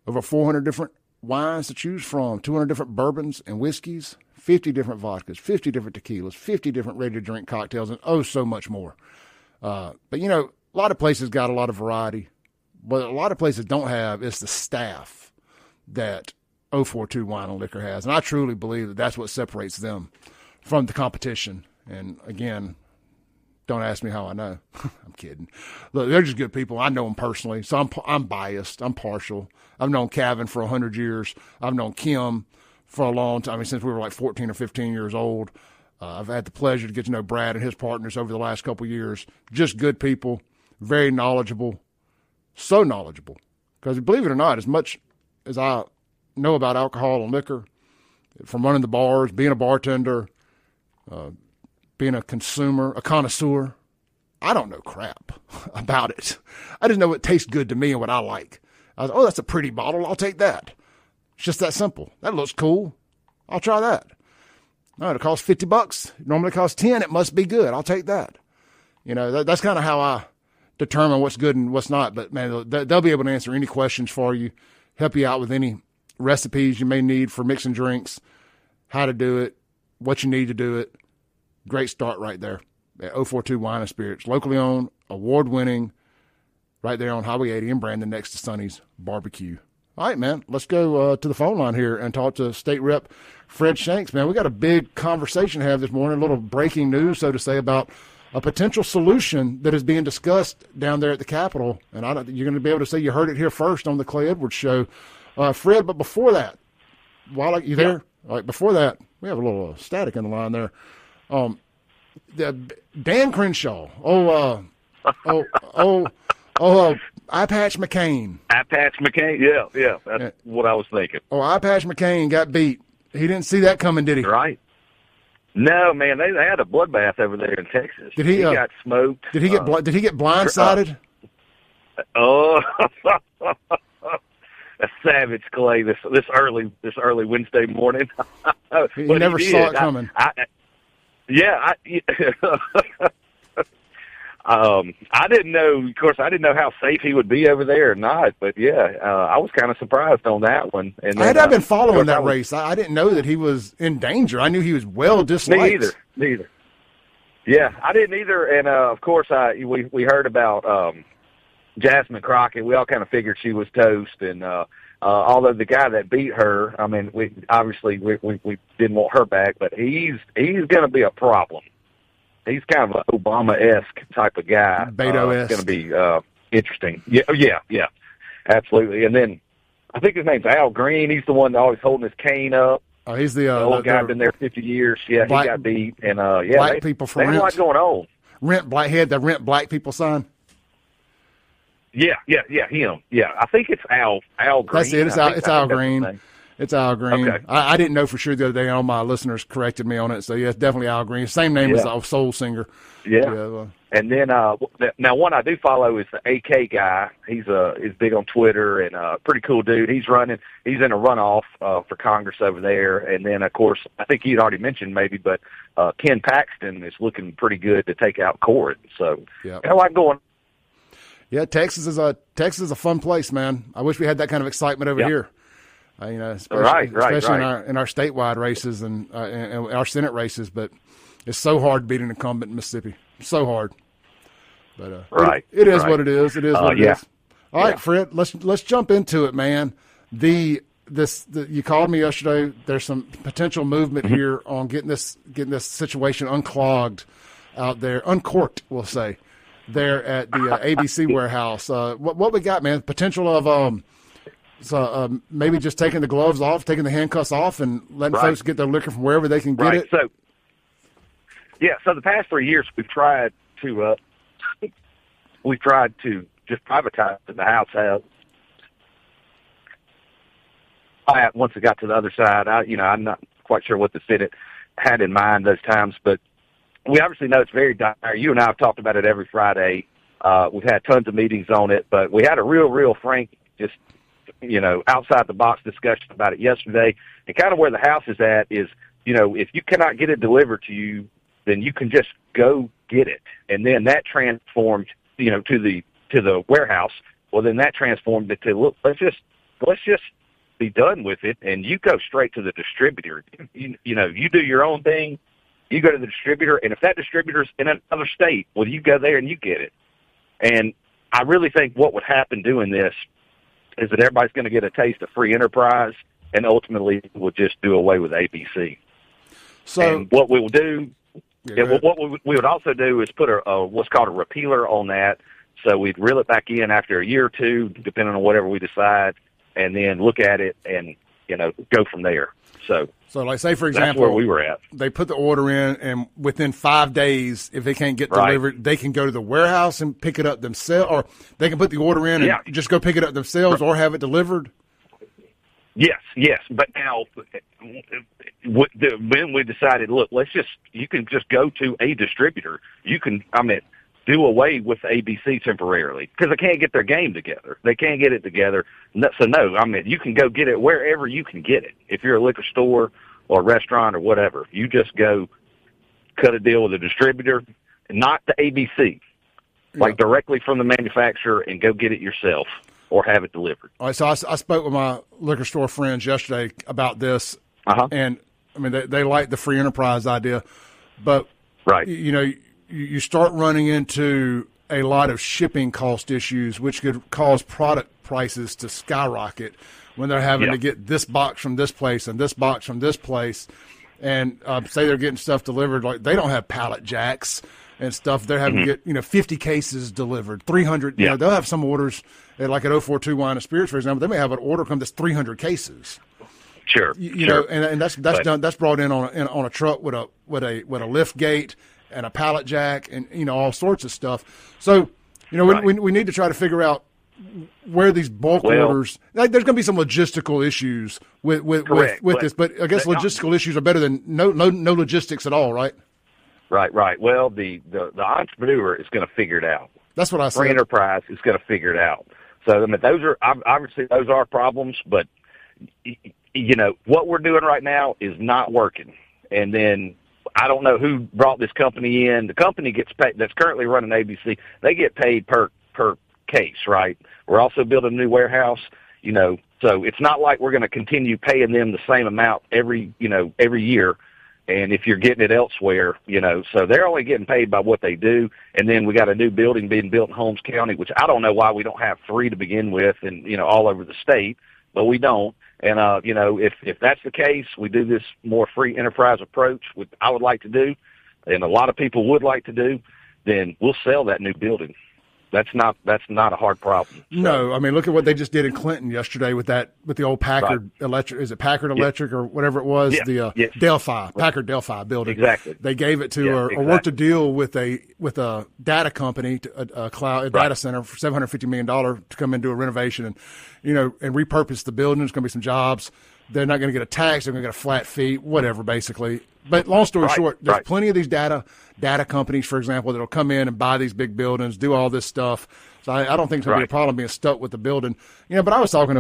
Over 400 different wines to choose from, 200 different bourbons and whiskeys, 50 different vodkas, 50 different tequilas, 50 different ready-to-drink cocktails, and so much more. But, a lot of places got a lot of variety. But a lot of places don't have is the staff that 042 Wine and Liquor has. And I truly believe that that's what separates them from the competition. And, again, Don't ask me how I know. I'm kidding. Look, they're just good people. I know them personally, so I'm biased. I'm partial. I've known Kevin for 100 years. I've known Kim for a long time. I mean, since we were like 14 or 15 years old. I've had the pleasure to get to know Brad and his partners over the last couple of years. Just good people, very knowledgeable, so knowledgeable. Because believe it or not, as much as I know about alcohol and liquor, from running the bars, being a bartender, being a consumer, a connoisseur, I don't know crap about it. I just know what tastes good to me and what I like. I was, oh, that's a pretty bottle. I'll take that. It's just that simple. That looks cool. I'll try that. No, it costs $50. It normally costs 10. It must be good. I'll take that. You know, that's kind of how I determine what's good and what's not. But, man, they'll be able to answer any questions for you, help you out with any recipes you may need for mixing drinks, how to do it, what you need to do it. Great start right there at 042 Wine and Spirits. Locally owned, award-winning, right there on Highway 80 in Brandon next to Sonny's Barbecue. All right, man, let's go to the phone line here and talk to State Rep Fred Shanks. Man, we got a big conversation to have this morning, a little breaking news, so to say, about a potential solution that is being discussed down there at the Capitol. And you're going to be able to say you heard it here first on the Clay Edwards Show. Fred, but before that, you there? Yeah. All right, before that, we have a little static in the line there. Dan Crenshaw. Eye Patch McCain. Eye Patch McCain, yeah. That's what I was thinking. Eye Patch McCain got beat. He didn't see that coming, did he? Right. No, man, they had a bloodbath over there in Texas. Did he got smoked. Did he get blindsided? A savage, Clay. This early Wednesday morning. He never saw it coming. I didn't know. Of course, I didn't know how safe he would be over there or not. But I was kind of surprised on that one. And then, I've been following that race. I didn't know that he was in danger. I knew he was well disliked. Me either. Yeah, I didn't either. And of course, we heard about Jasmine Crockett. We all kind of figured she was toast. And although the guy that beat her, I mean, we didn't want her back, but he's going to be a problem. He's kind of an Obama-esque type of guy. Beto-esque. It's going to be interesting. Yeah, absolutely. And then I think his name's Al Green. He's the one always holding his cane up. Oh, he's the old guy, been there 50 years. Yeah, he got beat. And black people for rent. They have a lot going on. Rent black people sign. Yeah, him. Yeah, I think it's Al Green. That's it. It's Al Green. It's Al Green. Okay. I didn't know for sure the other day. All my listeners corrected me on it. So, yeah, it's definitely Al Green. Same name as the soul singer. Yeah. And then now one I do follow is the AK guy. He's big on Twitter and pretty cool dude. He's in a runoff for Congress over there. And then, of course, I think you'd already mentioned maybe, but Ken Paxton is looking pretty good to take out Cornyn. So, got a lot going. Yeah, Texas is a fun place, man. I wish we had that kind of excitement over here. Especially in our statewide races and our Senate races, but it's so hard to beat an incumbent in Mississippi. So hard. But it is what it is. It is what it is. All right, Fred, let's jump into it, man. You called me yesterday. There's some potential movement here on getting this situation unclogged out there, uncorked, we'll say, there at the ABC warehouse. What we got, man? Potential of maybe just taking the gloves off, taking the handcuffs off, and letting folks get their liquor from wherever they can get it. So the past 3 years we've tried to just privatize the house has. Once it got to the other side, I'm not quite sure what the Senate had in mind those times, but we obviously know it's very dire. You and I have talked about it every Friday. We've had tons of meetings on it, but we had a real frank, just outside the box discussion about it yesterday. And kind of where the house is at is, if you cannot get it delivered to you, then you can just go get it. And then that transformed, to the warehouse. Well, then that transformed it to, look, let's just be done with it. And you go straight to the distributor. You do your own thing. You go to the distributor. And if that distributor's in another state, well, you go there and you get it. And I really think what would happen doing this is that everybody's going to get a taste of free enterprise, and ultimately we'll just do away with ABC. So, and what we will do Yeah, well, what we would also do is put a what's called a repealer on that. So we'd reel it back in after a year or two, depending on whatever we decide, and then look at it and, go from there. So like, say, for example, that's where we were at. They put the order in, and within 5 days, if they can't get delivered, they can go to the warehouse and pick it up themselves, or they can put the order in and just go pick it up themselves or have it delivered? Yes. But now, when we decided, look, you can just go to a distributor. You can, do away with ABC temporarily because they can't get their game together. They can't get it together. So, you can go get it wherever you can get it. If you're a liquor store or a restaurant or whatever, you just go cut a deal with a distributor, not the ABC, like directly from the manufacturer, and go get it yourself or have it delivered. All right, so I spoke with my liquor store friends yesterday about this, and, they like the free enterprise idea, but, you start running into a lot of shipping cost issues, which could cause product prices to skyrocket when they're having to get this box from this place and this box from this place. And say they're getting stuff delivered, like they don't have pallet jacks and stuff. They're having to get, 50 cases delivered, 300. They'll have some orders, like at 042 Wine and Spirits, for example. They may have an order come that's 300 cases. Sure. And that's done. That's brought in on a truck with a lift gate and a pallet jack and, all sorts of stuff. So, we need to try to figure out where these bulk orders, there's going to be some logistical issues with this, but I guess logistical issues are better than no logistics at all, right? Right. Well, the entrepreneur is going to figure it out. That's what I said. Free enterprise is going to figure it out. So, those are problems, but, what we're doing right now is not working. And then, I don't know who brought this company in. The company gets paid, that's currently running ABC. They get paid per case, right? We're also building a new warehouse, so it's not like we're going to continue paying them the same amount every year. And if you're getting it elsewhere, so they're only getting paid by what they do. And then we got a new building being built in Holmes County, which I don't know why we don't have 3 to begin with and, all over the state, but we don't. And, if that's the case, we do this more free enterprise approach, which I would like to do, and a lot of people would like to do, then we'll sell that new building. That's not a hard problem. So. No, look at what they just did in Clinton yesterday with the old Packard Electric. Is it Packard Electric or whatever it was? Delphi, Packard Delphi building. Exactly. They gave it to or worked a deal with a data company, a data center for $750 million to come in and do a renovation and and repurpose the building. There's going to be some jobs. They're not going to get a tax. They're going to get a flat fee, whatever, basically. But long story short, there's plenty of these data companies, for example, that will come in and buy these big buildings, do all this stuff. So I don't think it's going to be a problem being stuck with the building. But I was talking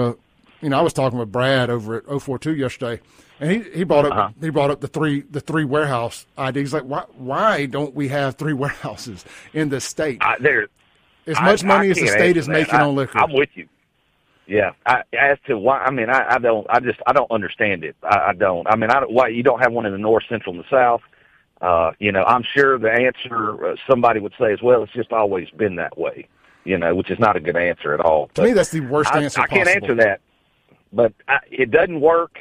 with Brad over at 042 yesterday, and he brought up the three warehouse idea. He's like, why don't we have 3 warehouses in this state? As much money as the state is making on liquor. I'm with you. Yeah, as to why, I don't understand it. I don't. Why you don't have one in the north, central, and the south? I'm sure the answer somebody would say as well. It's just always been that way. Which is not a good answer at all. To me, that's the worst answer possible. I can't answer that, but it doesn't work.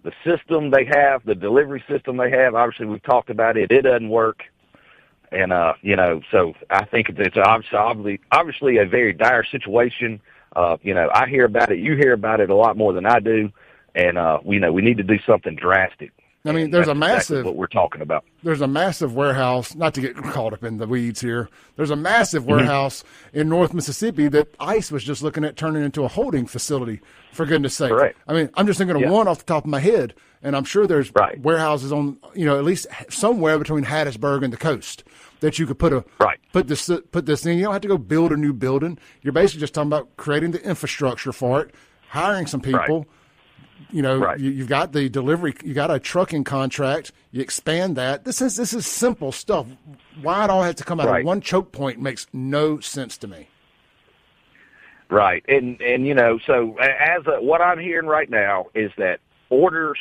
The system they have, the delivery system they have, obviously we've talked about it. It doesn't work, and so I think it's obviously a very dire situation. I hear about it. You hear about it a lot more than I do, and we need to do something drastic. There's a massive exactly what we're talking about. There's a massive warehouse. Not to get caught up in the weeds here. There's a massive warehouse in North Mississippi that ICE was just looking at turning into a holding facility. For goodness' sake, Correct. I'm just thinking of one off the top of my head, and I'm sure there's warehouses on at least somewhere between Hattiesburg and the coast that you could put this in. You don't have to go build a new building. You're basically just talking about creating the infrastructure for it, hiring some people. You've got the delivery. You got a trucking contract. You expand that. This is simple stuff. Why it all has to come out of one choke point makes no sense to me. Right, and so what I'm hearing right now is that orders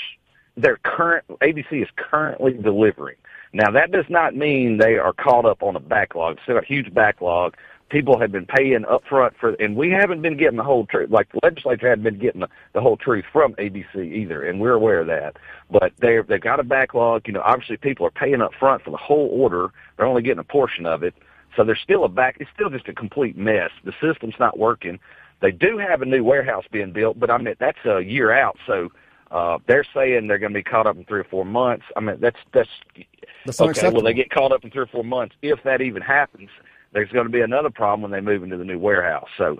ABC is currently delivering. Now, that does not mean they are caught up on a backlog. It's still a huge backlog people have been paying up front and we haven't been getting the whole truth. Like the legislature hadn't been getting the whole truth from ABC either, and we're aware of that. But they've got a backlog. Obviously people are paying up front for the whole order. They're only getting a portion of it. So there's still it's still just a complete mess. The system's not working. They do have a new warehouse being built, but that's a year out. So they're saying they're going to be caught up in 3 or 4 months. That's okay. Well, they get caught up in 3 or 4 months. If that even happens, there's going to be another problem when they move into the new warehouse. So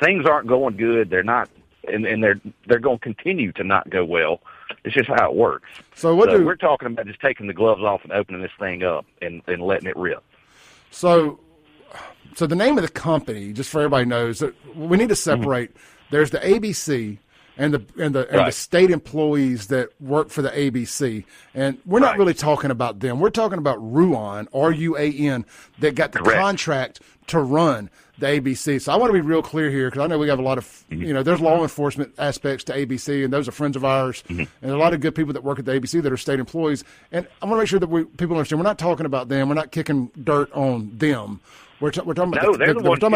things aren't going good. They're not, and they're going to continue to not go well. It's just how it works. So we're talking about just taking the gloves off and opening this thing up and letting it rip. So the name of the company, just for everybody knows, that we need to separate. There's the ABC and the state employees that work for the ABC, and we're not really talking about them. We're talking about Ruan, RUAN, that got the contract to run the ABC. So I want to be real clear here, because I know we have a lot of there's law enforcement aspects to ABC, and those are friends of ours, and a lot of good people that work at the ABC that are state employees. And I want to make sure that people understand we're not talking about them. We're not kicking dirt on them. We're talking about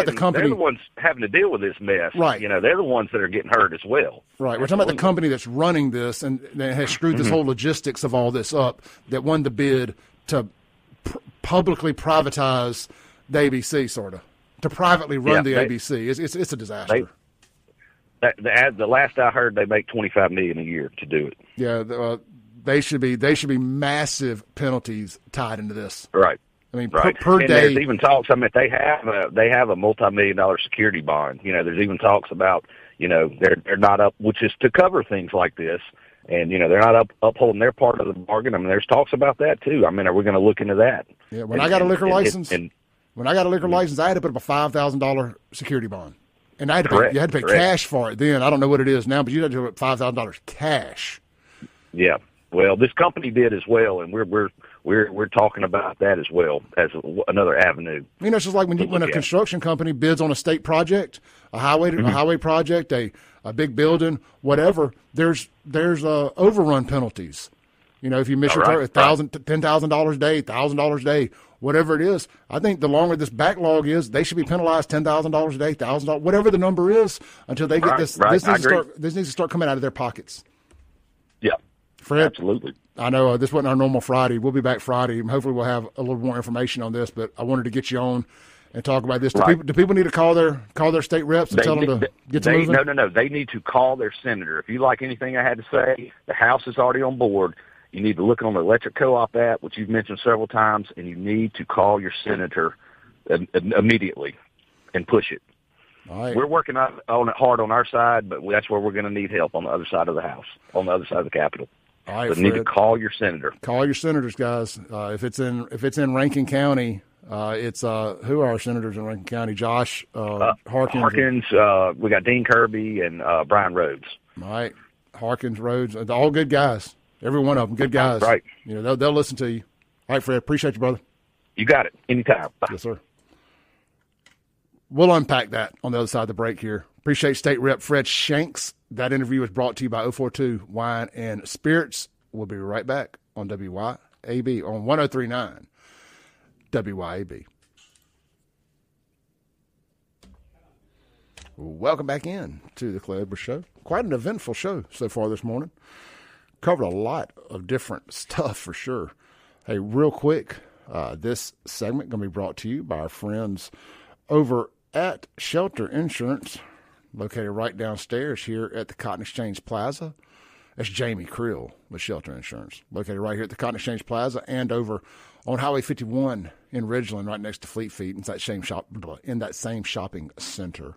the company. They're the ones having to deal with this mess. Right. They're the ones that are getting hurt as well. Right. We're talking about the company that's running this and that has screwed this whole logistics of all this up, that won the bid to publicly privatize the ABC, sort of, to privately run the ABC. It's a disaster. The last I heard, they make $25 million a year to do it. Yeah, they should be massive penalties tied into this. Right. I mean, right. per and day. There's even talks. They have a multi-million-dollar security bond. There's even talks about they're not up, which is to cover things like this, and they're not upholding their part of the bargain. There's talks about that too. Are we going to look into that? Yeah. When I got a liquor license, I had to put up a $5,000 security bond, and I had to pay. You had to pay cash for it then. I don't know what it is now, but you had to put $5,000 cash. Yeah. Well, this company did as well, and we're talking about that as well as another avenue. It's just like when a construction company bids on a state project, a highway project, a big building, whatever. There's overrun penalties. If you miss your target, $10,000 a day, $1,000 a day, whatever it is. I think the longer this backlog is, they should be penalized $10,000 a day, $1,000, whatever the number is, until they get this. This needs to start coming out of their pockets. Yeah. Fred, absolutely. I know this wasn't our normal Friday. We'll be back Friday, and hopefully we'll have a little more information on this. But I wanted to get you on and talk about this. Do people need to call their state reps and tell them to get to moving? No. They need to call their senator. If you like anything I had to say, the House is already on board. You need to look on the Electric Co-op app, which you've mentioned several times, and you need to call your senator immediately and push it. All right. We're working on it hard on our side, but that's where we're going to need help on the other side of the House, on the other side of the Capitol. All right, but you need to call your senator. Call your senators, guys. If it's in Rankin County, it's who are our senators in Rankin County? Josh Harkins. We got Dean Kirby and Brian Rhodes. All right, Harkins, Rhodes, all good guys. Every one of them, good guys. Right. They'll listen to you. All right, Fred. Appreciate you, brother. You got it. Anytime. Bye. Yes, sir. We'll unpack that on the other side of the break here. Appreciate State Rep Fred Shanks. That interview was brought to you by 042 Wine and Spirits. We'll be right back on WYAB on 1039 WYAB. Welcome back in to the Clay Edwards Show. Quite an eventful show so far this morning. Covered a lot of different stuff for sure. Hey, real quick, this segment going to be brought to you by our friends over at Shelter Insurance, located right downstairs here at the Cotton Exchange Plaza. That's Jamie Creel with Shelter Insurance, located right here at the Cotton Exchange Plaza and over on Highway 51 in Ridgeland, right next to Fleet Feet, in that same shopping center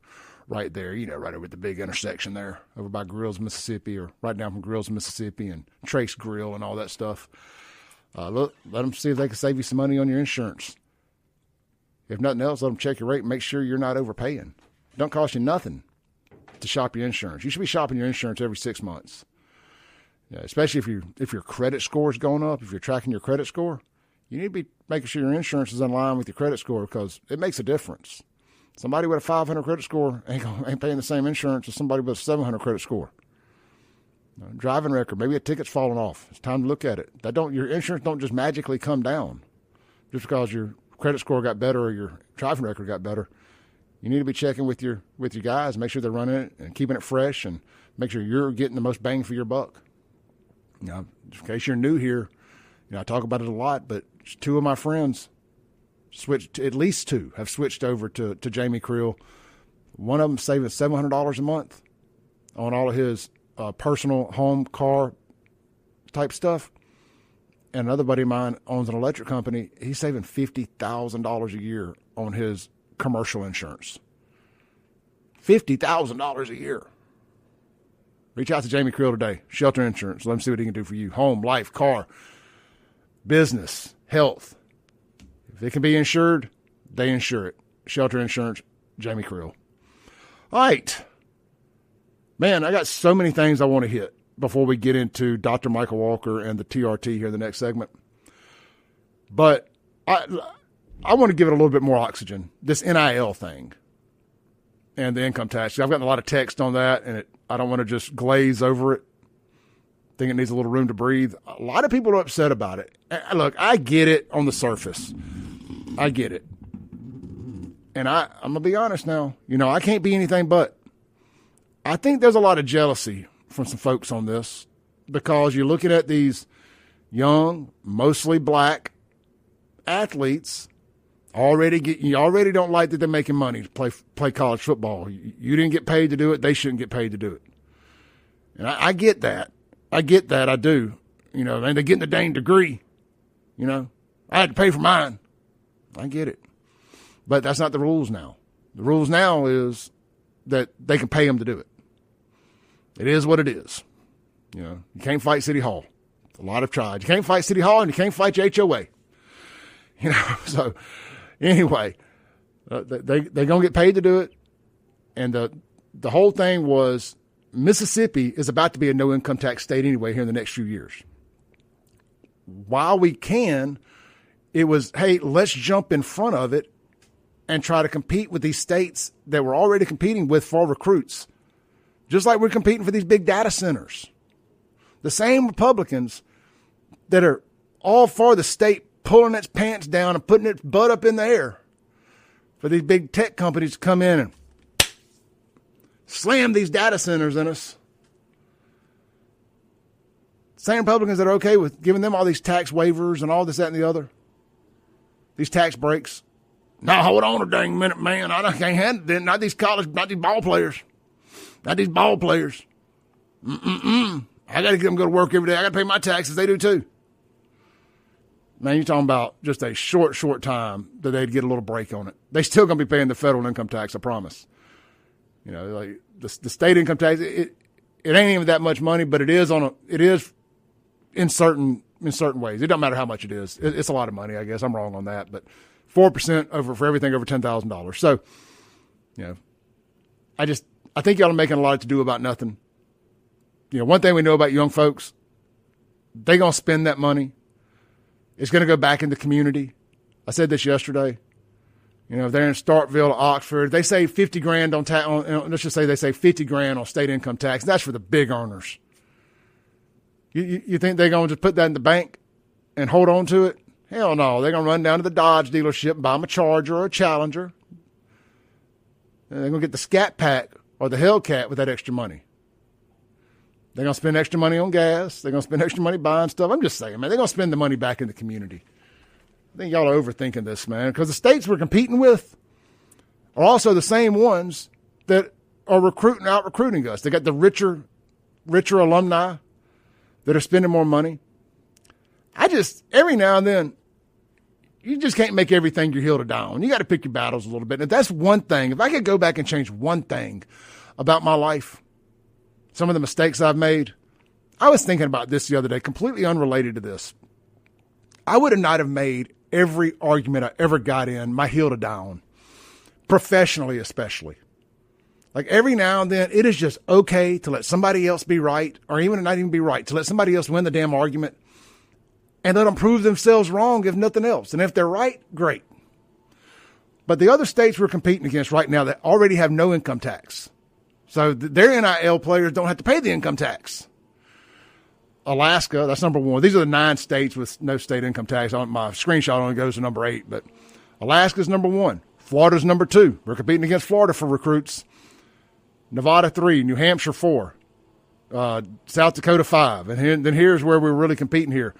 right there, right over at the big intersection there, over by Grills, Mississippi, or right down from Grills, Mississippi, and Trace Grill and all that stuff. Let them see if they can save you some money on your insurance. If nothing else, let them check your rate and make sure you're not overpaying. It don't cost you nothing to shop your insurance. You should be shopping your insurance every 6 months. Yeah, especially if your credit score is going up, if you're tracking your credit score, you need to be making sure your insurance is in line with your credit score, because it makes a difference. Somebody with a 500 credit score ain't paying the same insurance as somebody with a 700 credit score. Driving record, maybe a ticket's falling off. It's time to look at it. Your insurance don't just magically come down just because your credit score got better or your driving record got better. you need to be checking with your guys, make sure they're running it and keeping it fresh, and make sure you're getting the most bang for your buck. You know, in case you're new here, you know, I talk about it a lot, but two of my friends at least two have switched over to Jamie Creel. One of them saving $700 a month on all of his personal home car type stuff. And another buddy of mine owns an electric company. He's saving $50,000 a year on his commercial insurance. $50,000 a year. Reach out to Jamie Creel today. Shelter Insurance. Let him see what he can do for you. Home, life, car, business, health. If it can be insured, they insure it. Shelter Insurance, Jamie Creel. All right. Man, I got so many things I want to hit before we get into Dr. Michael Walker and the TRT here in the next segment. But I want to give it a little bit more oxygen, this NIL thing and the income tax. I've gotten a lot of text on that, and I don't want to just glaze over it. I think it needs a little room to breathe. A lot of people are upset about it. Look, I get it on the surface. I get it. And I'm going to be honest now. You know, I can't be anything but. I think there's a lot of jealousy from some folks on this because you're looking at these young, mostly black athletes you already don't like that they're making money to play college football. You didn't get paid to do it. They shouldn't get paid to do it. And I get that. I do. You know, and they're getting the dang degree. You know, I had to pay for mine. I get it. But that's not the rules now. The rules now is that they can pay them to do it. It is what it is. You know, you can't fight City Hall. A lot have tried. You can't fight City Hall, and you can't fight your HOA. You know, so anyway, they're going to get paid to do it. And the whole thing was Mississippi is about to be a no-income tax state anyway here in the next few years. While we can, it was, hey, let's jump in front of it and try to compete with these states that we're already competing with for recruits. Just like we're competing for these big data centers. The same Republicans that are all for the state pulling its pants down and putting its butt up in the air for these big tech companies to come in and slam these data centers in us. Same Republicans that are okay with giving them all these tax waivers and all this, that, and the other. These tax breaks. Now, hold on a dang minute, man. I can't handle it. Not these ball players. Not these ball players. I got to get them to go to work every day. I got to pay my taxes. They do too. Man, you're talking about just a short time that they'd get a little break on it. They still going to be paying the federal income tax, I promise. You know, like the state income tax, it ain't even that much money, but it is in certain ways. It don't matter how much it is. It's a lot of money, I guess. I'm wrong on that, but 4% for everything over $10,000. So, you know, I think y'all are making a lot to do about nothing. You know, one thing we know about young folks, they going to spend that money. It's going to go back in the community. I said this yesterday. You know, if they're in Starkville or Oxford, they save $50,000 on tax. Let's just say they save $50,000 on state income tax. That's for the big earners. You think they're going to just put that in the bank and hold on to it? Hell no. They're going to run down to the Dodge dealership and buy them a Charger or a Challenger. And they're going to get the Scat Pack or the Hellcat with that extra money. They're going to spend extra money on gas. They're going to spend extra money buying stuff. I'm just saying, man, they're going to spend the money back in the community. I think y'all are overthinking this, man, because the states we're competing with are also the same ones that are out recruiting us. They got the richer alumni that are spending more money. Every now and then, you just can't make everything your hill to die on. You got to pick your battles a little bit. And that's one thing. If I could go back and change one thing about my life, some of the mistakes I've made, I was thinking about this the other day, completely unrelated to this. I would not have made every argument I ever got in my hill to die on, professionally especially. Like every now and then, it is just okay to let somebody else be right, or even not even be right, to let somebody else win the damn argument and let them prove themselves wrong, if nothing else. And if they're right, great. But the other states we're competing against right now that already have no income tax, so their NIL players don't have to pay the income tax. Alaska, that's number one. These are the 9 states with no state income tax. My screenshot only goes to number 8, but Alaska's number 1. Florida's number 2. We're competing against Florida for recruits. Nevada 3, New Hampshire 4, South Dakota 5. And then here's where we're really competing here.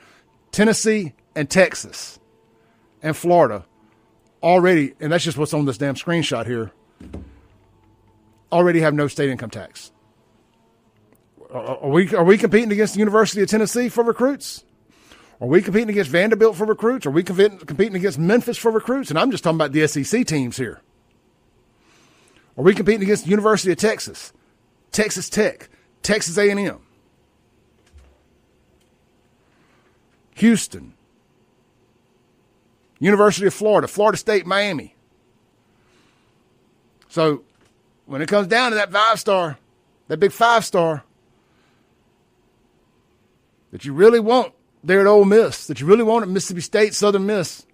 Tennessee and Texas and Florida already, and that's just what's on this damn screenshot here, already have no state income tax. Are we competing against the University of Tennessee for recruits? Are we competing against Vanderbilt for recruits? Are we competing against Memphis for recruits? And I'm just talking about the SEC teams here. Are we competing against the University of Texas, Texas Tech, Texas A&M, Houston, University of Florida, Florida State, Miami? So when it comes down to that 5-star, that big 5-star that you really want there at Ole Miss, that you really want at Mississippi State, Southern Miss.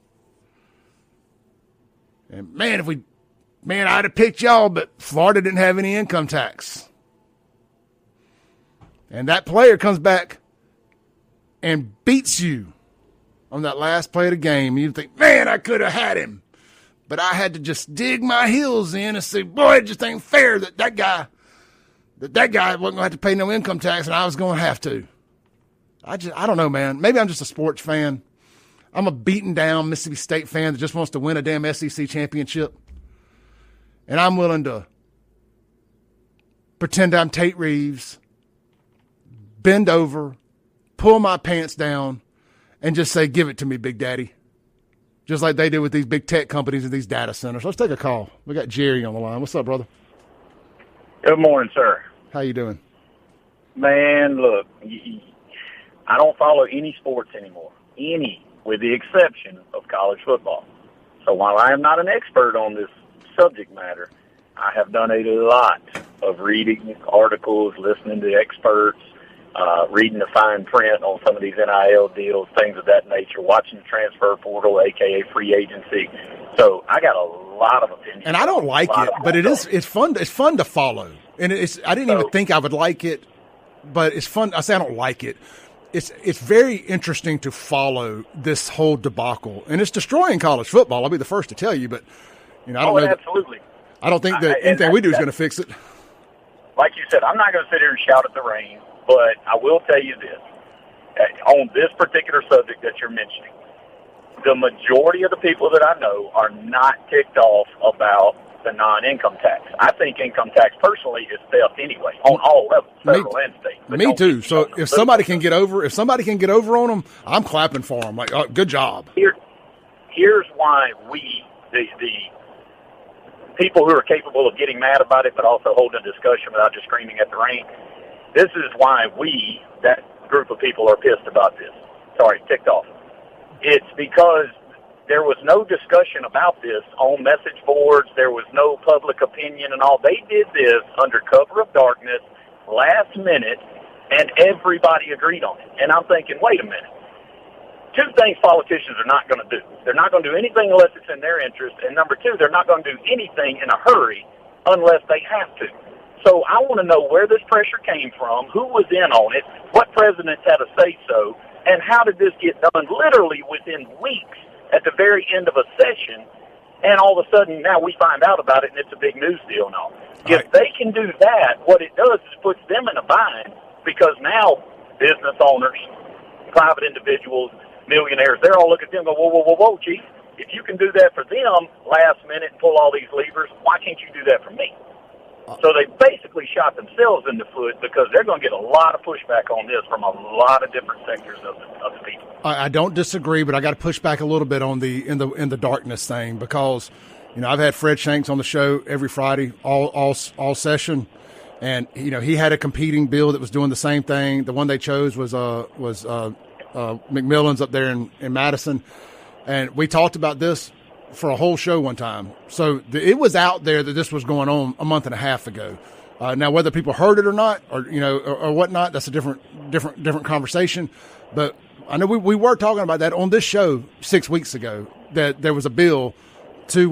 And man, I'd have picked y'all, but Florida didn't have any income tax. And that player comes back and beats you on that last play of the game. You think, man, I could have had him. But I had to just dig my heels in and say, boy, it just ain't fair that guy wasn't going to have to pay no income tax and I was going to have to. I don't know, man. Maybe I'm just a sports fan. I'm a beaten down Mississippi State fan that just wants to win a damn SEC championship. And I'm willing to pretend I'm Tate Reeves, bend over, pull my pants down, and just say, give it to me, Big Daddy. Just like they do with these big tech companies and these data centers. Let's take a call. We got Jerry on the line. What's up, brother? Good morning, sir. How you doing? Man, look, I don't follow any sports anymore, with the exception of college football. So while I am not an expert on this subject matter, I have done a lot of reading articles, listening to experts, reading the fine print on some of these NIL deals, things of that nature, watching the transfer portal, a.k.a. free agency. So I got a lot of opinions. And I don't like it, but it's fun to follow. And I didn't even think I would like it, but it's fun. I say I don't like it. It's very interesting to follow this whole debacle, and it's destroying college football. I'll be the first to tell you, but I don't know. Absolutely. I don't think that anything we do is going to fix it. Like you said, I'm not going to sit here and shout at the rain, but I will tell you this. On this particular subject that you're mentioning, the majority of the people that I know are not ticked off about the non-income tax. I think income tax personally is theft anyway, on all levels, federal and state. Me too. So if somebody can get over on them, I'm clapping for them. Like, oh, good job. Here's why we, the people who are capable of getting mad about it, but also holding a discussion without just screaming at the rain. This is why we, that group of people, are pissed about this. Sorry, ticked off. It's because there was no discussion about this on message boards. There was no public opinion and all. They did this under cover of darkness, last minute, and everybody agreed on it. And I'm thinking, wait a minute. Two things politicians are not going to do. They're not going to do anything unless it's in their interest. And number two, they're not going to do anything in a hurry unless they have to. So I want to know where this pressure came from, who was in on it, what presidents had a say-so, and how did this get done literally within weeks at the very end of a session, and all of a sudden now we find out about it and it's a big news deal now. If they can do that, what it does is puts them in a bind, because now business owners, private individuals, millionaires, they're all looking at them and go, whoa, Chief, if you can do that for them last minute and pull all these levers, why can't you do that for me? So they basically shot themselves in the foot, because they're going to get a lot of pushback on this from a lot of different sectors of the people. I don't disagree, but I got to push back a little bit on the in the darkness thing, because I've had Fred Shanks on the show every Friday all session, and he had a competing bill that was doing the same thing. The one they chose was McMillan's up there in Madison, and we talked about this for a whole show one time. So it was out there that this was going on a month and a half ago. Now, whether people heard it or not, or whatnot, that's a different conversation. But I know we were talking about that on this show 6 weeks ago, that there was a bill to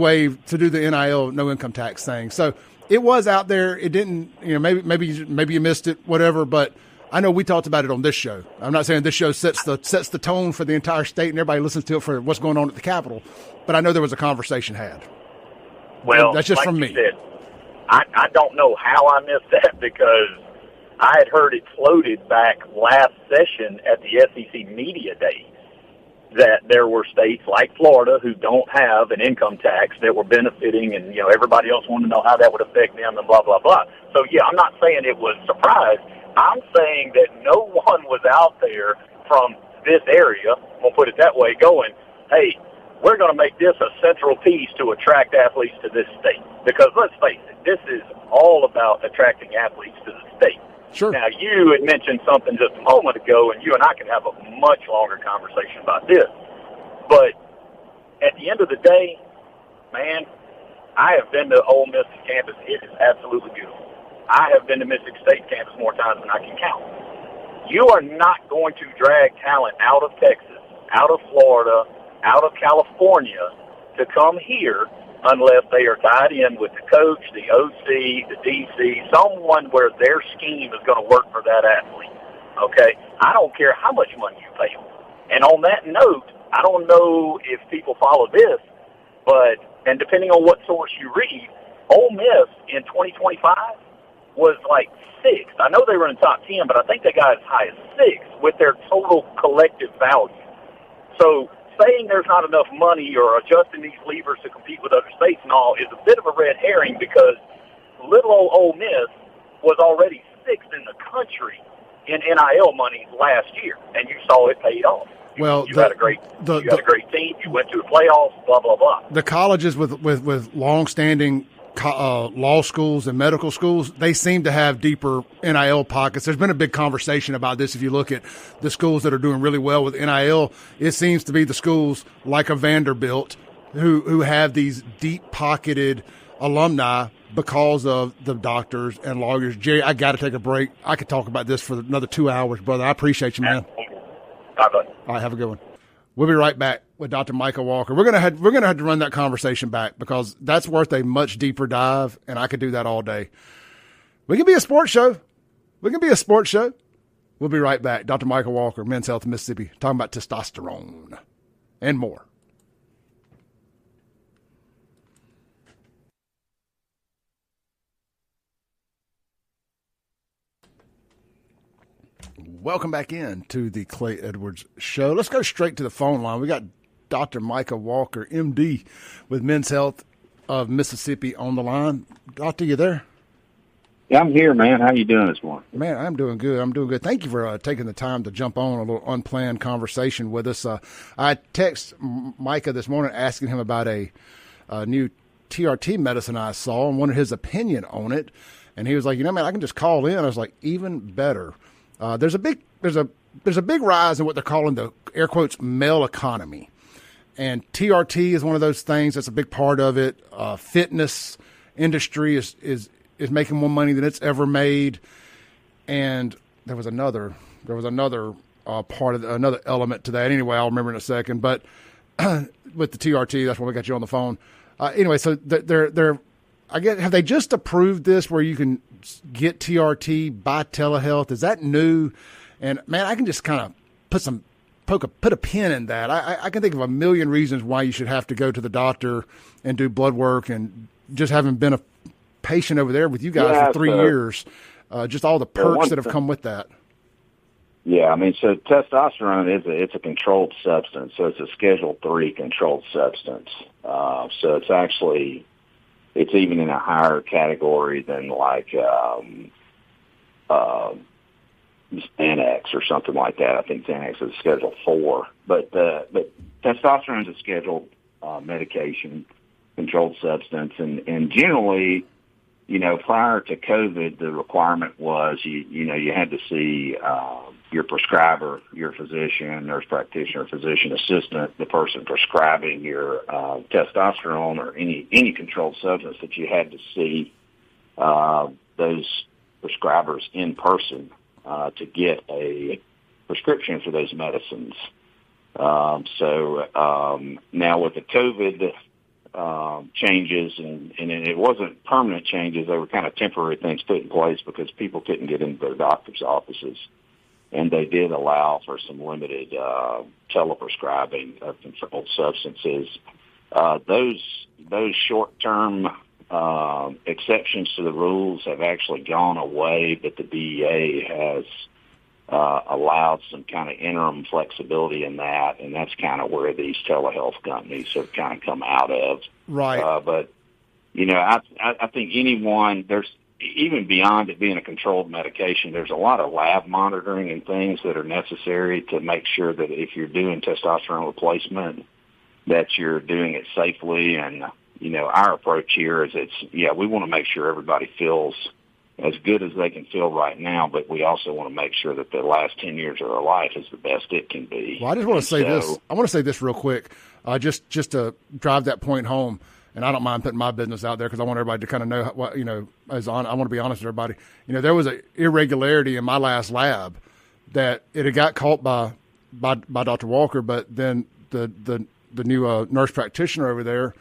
do the NIL no income tax thing. So it was out there. It didn't, maybe you missed it, whatever. But I know we talked about it on this show. I'm not saying this show sets the tone for the entire state and everybody listens to it for what's going on at the Capitol, but I know there was a conversation had. Well, that's just like from you me. said, I don't know how I missed that because I had heard it floated back last session at the SEC Media Day that there were states like Florida who don't have an income tax that were benefiting, and everybody else wanted to know how that would affect them and blah, blah, blah. So, yeah, I'm not saying it was a surprise. I'm saying that no one was out there from this area, we'll put it that way, going, hey, we're going to make this a central piece to attract athletes to this state. Because let's face it, this is all about attracting athletes to the state. Sure. Now, you had mentioned something just a moment ago, and you and I can have a much longer conversation about this. But at the end of the day, man, I have been to Ole Miss campus. It is absolutely beautiful. I have been to Mississippi State campus more times than I can count. You are not going to drag talent out of Texas, out of Florida, out of California to come here unless they are tied in with the coach, the OC, the DC, someone where their scheme is going to work for that athlete. Okay? I don't care how much money you pay them. And on that note, I don't know if people follow this, but, and depending on what source you read, Ole Miss in 2025 was like 6th. I know they were in the top 10, but I think they got as high as 6th with their total collective value. So saying there's not enough money or adjusting these levers to compete with other states and all is a bit of a red herring because little old Ole Miss was already 6th in the country in NIL money last year, and you saw it paid off. Well, you had a great team. You went to the playoffs. Blah blah blah. The colleges with long-standing law schools and medical schools, they seem to have deeper NIL pockets. There's been a big conversation about this. If you look at the schools that are doing really well with NIL, it seems to be the schools like a Vanderbilt who have these deep-pocketed alumni because of the doctors and lawyers. Jerry, I got to take a break. I could talk about this for another 2 hours, brother. I appreciate you, man. Bye, bud. All right, have a good one. We'll be right back with Dr. Micah Walker. We're gonna have to run that conversation back because that's worth a much deeper dive, and I could do that all day. We can be a sports show. We'll be right back. Dr. Micah Walker, Men's Health in Mississippi, talking about testosterone and more. Welcome back in to the Clay Edwards Show. Let's go straight to the phone line. We got Dr. Micah Walker, MD, with Men's Health of Mississippi on the line. Doctor, you there? Yeah, I'm here, man. How you doing this morning? Man, I'm doing good. Thank you for taking the time to jump on a little unplanned conversation with us. I text Micah this morning asking him about a new TRT medicine I saw and wanted his opinion on it. And he was like, man, I can just call in. I was like, even better. There's a big rise in what they're calling the air quotes male economy, and TRT is one of those things that's a big part of it. Fitness industry is making more money than it's ever made, and there was another part of another element to that. Anyway, I'll remember in a second. But with the TRT, that's why we got you on the phone. Anyway, so they're I guess, have they just approved this where you can get TRT by telehealth? Is that new? And man, I can just kind of put a pin in that. I can think of a million reasons why you should have to go to the doctor and do blood work, and just having been a patient over there with you guys for 3 years, just all the perks that have come with that. Yeah, I mean, so testosterone it's a controlled substance, so it's a Schedule III controlled substance. So it's even in a higher category than like Xanax or something like that. I think Xanax is Schedule IV, but testosterone is a scheduled medication, controlled substance, and generally, prior to COVID, the requirement was you had to see your prescriber, your physician, nurse practitioner, physician assistant, the person prescribing your testosterone or any controlled substance, that you had to see those prescribers in person to get a prescription for those medicines. So now with the COVID changes, and it wasn't permanent changes, they were kind of temporary things put in place because people couldn't get into their doctor's offices. And they did allow for some limited teleprescribing of controlled substances. those short-term exceptions to the rules have actually gone away, but the DEA has allowed some kind of interim flexibility in that, and that's kind of where these telehealth companies have kind of come out of. Right. But, I think there's even beyond it being a controlled medication, there's a lot of lab monitoring and things that are necessary to make sure that if you're doing testosterone replacement, that you're doing it safely. And, our approach here is we want to make sure everybody feels as good as they can feel right now, but we also want to make sure that the last 10 years of their life is the best it can be. Well, I just want to say this. I want to say this real quick, just to drive that point home. And I don't mind putting my business out there because I want everybody to kind of know what, I want to be honest with everybody. There was an irregularity in my last lab that it had got caught by Dr. Walker, but then the new nurse practitioner over there,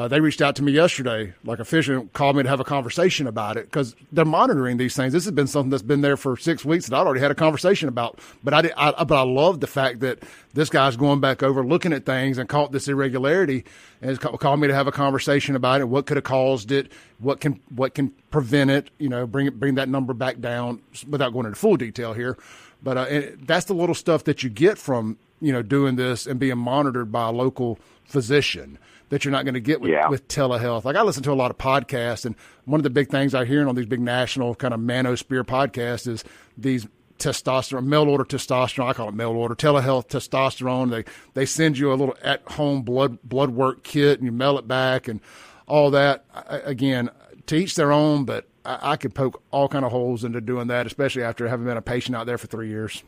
they reached out to me yesterday, like officially called me to have a conversation about it because they're monitoring these things. This has been something that's been there for 6 weeks that I'd already had a conversation about. But I love the fact that this guy's going back over, looking at things and caught this irregularity and has called me to have a conversation about it. What could have caused it? What can prevent it? Bring that number back down without going into full detail here. But that's the little stuff that you get from doing this and being monitored by a local physician that you're not going to get with telehealth. Like I listen to a lot of podcasts, and one of the big things I hear on these big national kind of manosphere podcasts is these testosterone, mail order testosterone. I call it mail order telehealth testosterone. They send you a little at home blood work kit, and you mail it back, and all that. Again, to each their own, but I could poke all kind of holes into doing that, especially after having been a patient out there for 3 years.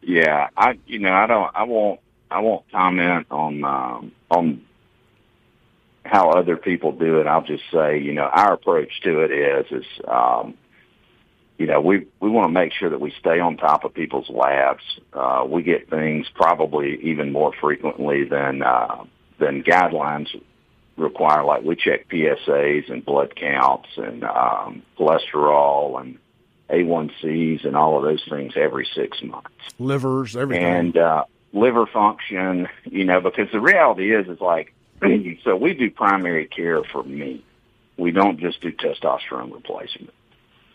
Yeah, I won't comment on how other people do it. I'll just say, our approach to it is we want to make sure that we stay on top of people's labs. We get things probably even more frequently than guidelines require. Like we check PSAs and blood counts and cholesterol and A1Cs and all of those things every 6 months. Livers, everything. And liver function, because the reality is like, so we do primary care for me. We don't just do testosterone replacement.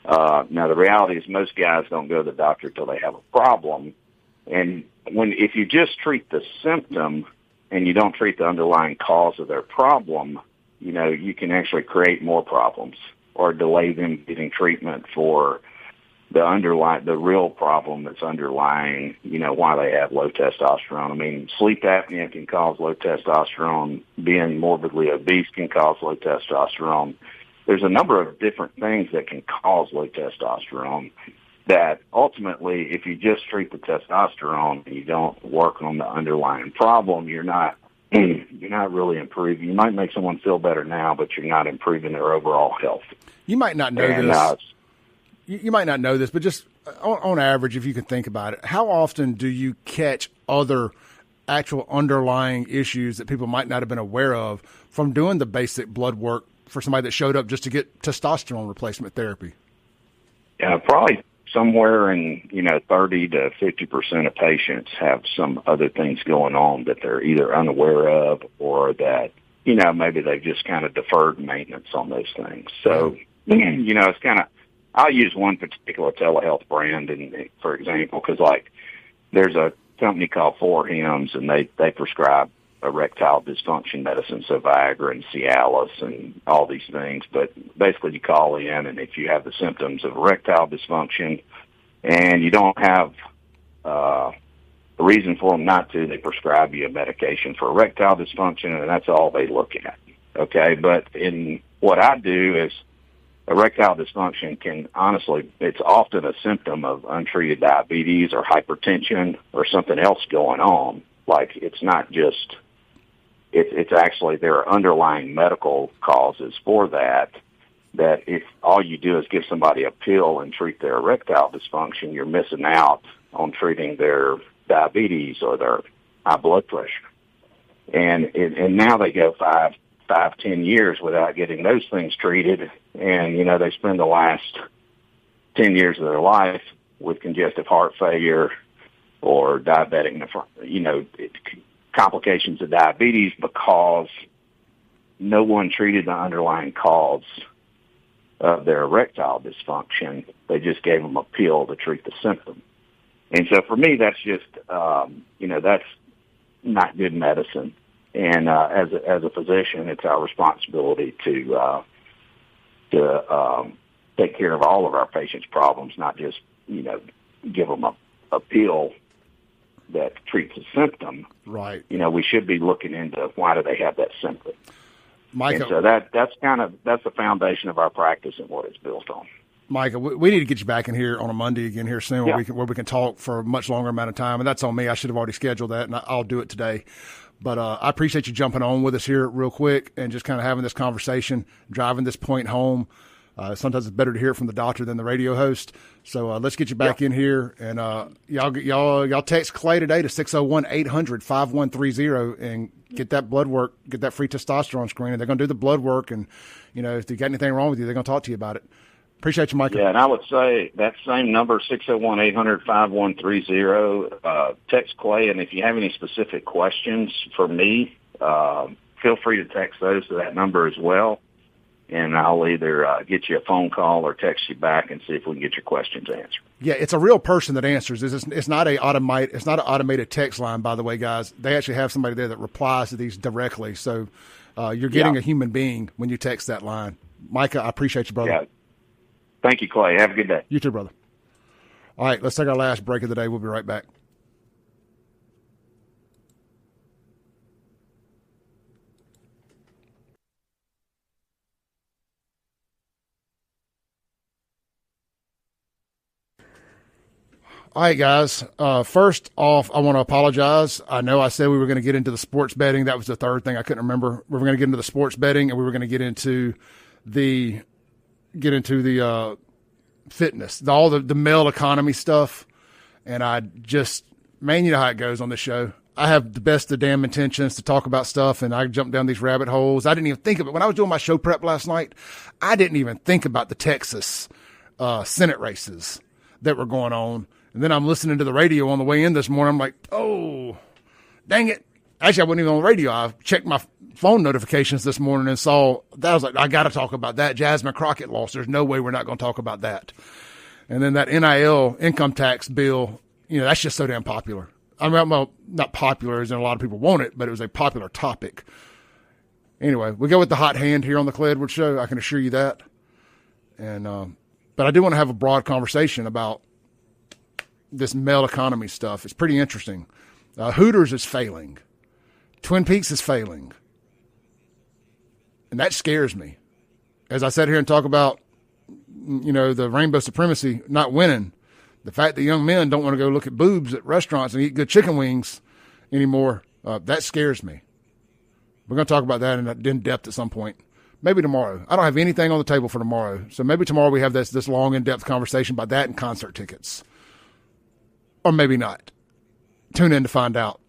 Now, the reality is most guys don't go to the doctor until they have a problem. And if you just treat the symptom and you don't treat the underlying cause of their problem, you can actually create more problems or delay them getting treatment for the real problem that's underlying, why they have low testosterone. I mean, sleep apnea can cause low testosterone. Being morbidly obese can cause low testosterone. There's a number of different things that can cause low testosterone that ultimately, if you just treat the testosterone and you don't work on the underlying problem, you're not really improving. You might make someone feel better now, but you're not improving their overall health. You might not know this. You might not know this, but just on average, if you can think about it, how often do you catch other actual underlying issues that people might not have been aware of from doing the basic blood work for somebody that showed up just to get testosterone replacement therapy? Yeah, probably somewhere in 30 to 50% of patients have some other things going on that they're either unaware of or that maybe they've just kind of deferred maintenance on those things. So it's kind of. I'll use one particular telehealth brand, for example, because there's a company called 4 Hims, and they prescribe erectile dysfunction medicine, so Viagra and Cialis and all these things. But basically, you call in, and if you have the symptoms of erectile dysfunction and you don't have a reason for them not to, they prescribe you a medication for erectile dysfunction, and that's all they look at. Okay, but in what I do is, erectile dysfunction it's often a symptom of untreated diabetes or hypertension or something else going on. Like it's not just, it's actually there are underlying medical causes for that if all you do is give somebody a pill and treat their erectile dysfunction, you're missing out on treating their diabetes or their high blood pressure. And now they go 5-10 years without getting those things treated, and they spend the last 10 years of their life with congestive heart failure or diabetic complications of diabetes because no one treated the underlying cause of their erectile dysfunction. They just gave them a pill to treat the symptom. And so for me, that's just, that's not good medicine. And as a physician, it's our responsibility to take care of all of our patients' problems, not just, give them a pill that treats a symptom. Right. We should be looking into why do they have that symptom. Micah, and so that's the foundation of our practice and what it's built on. Micah, we need to get you back in here on a Monday again here soon where we can talk for a much longer amount of time. And that's on me. I should have already scheduled that, and I'll do it today. But I appreciate you jumping on with us here real quick and just kind of having this conversation, driving this point home. Sometimes it's better to hear it from the doctor than the radio host. So let's get you back in here. And y'all text Clay today to 601-800-5130 and get that blood work, get that free testosterone screening. They're going to do the blood work. And, if you got anything wrong with you, they're going to talk to you about it. Appreciate you, Michael. Yeah, and I would say that same number, 601-800-5130, text Clay. And if you have any specific questions for me, feel free to text those to that number as well. And I'll either get you a phone call or text you back and see if we can get your questions answered. Yeah, it's a real person that answers. It's not an automated text line, by the way, guys. They actually have somebody there that replies to these directly. So you're getting a human being when you text that line. Micah, I appreciate you, brother. Yeah. Thank you, Clay. Have a good day. You too, brother. All right, let's take our last break of the day. We'll be right back. All right, guys. First off, I want to apologize. I know I said we were going to get into the sports betting. That was the third thing I couldn't remember. We were going to get into the sports betting, and we were going to get into the fitness, all the male economy stuff. And I just, man, you know how it goes on this show. I have the best of damn intentions to talk about stuff, and I jump down these rabbit holes. I didn't even think of it. When I was doing my show prep last night, I didn't even think about the Texas Senate races that were going on. And then I'm listening to the radio on the way in this morning. I'm like, oh, dang it. Actually, I wasn't even on the radio. I checked my phone notifications this morning and saw that. I was like, I got to talk about that. Jasmine Crockett lost. There's no way we're not going to talk about that. And then that NIL income tax bill, that's just so damn popular. I mean, well, not popular as in a lot of people want it, but it was a popular topic. Anyway, we go with the hot hand here on the Clay Edwards Show. I can assure you that. And, but I do want to have a broad conversation about this male economy stuff. It's pretty interesting. Hooters is failing. Twin Peaks is failing. And that scares me. As I sat here and talk about, the rainbow supremacy not winning, the fact that young men don't want to go look at boobs at restaurants and eat good chicken wings anymore, that scares me. We're going to talk about that in depth at some point. Maybe tomorrow. I don't have anything on the table for tomorrow. So maybe tomorrow we have this long, in-depth conversation about that and concert tickets. Or maybe not. Tune in to find out.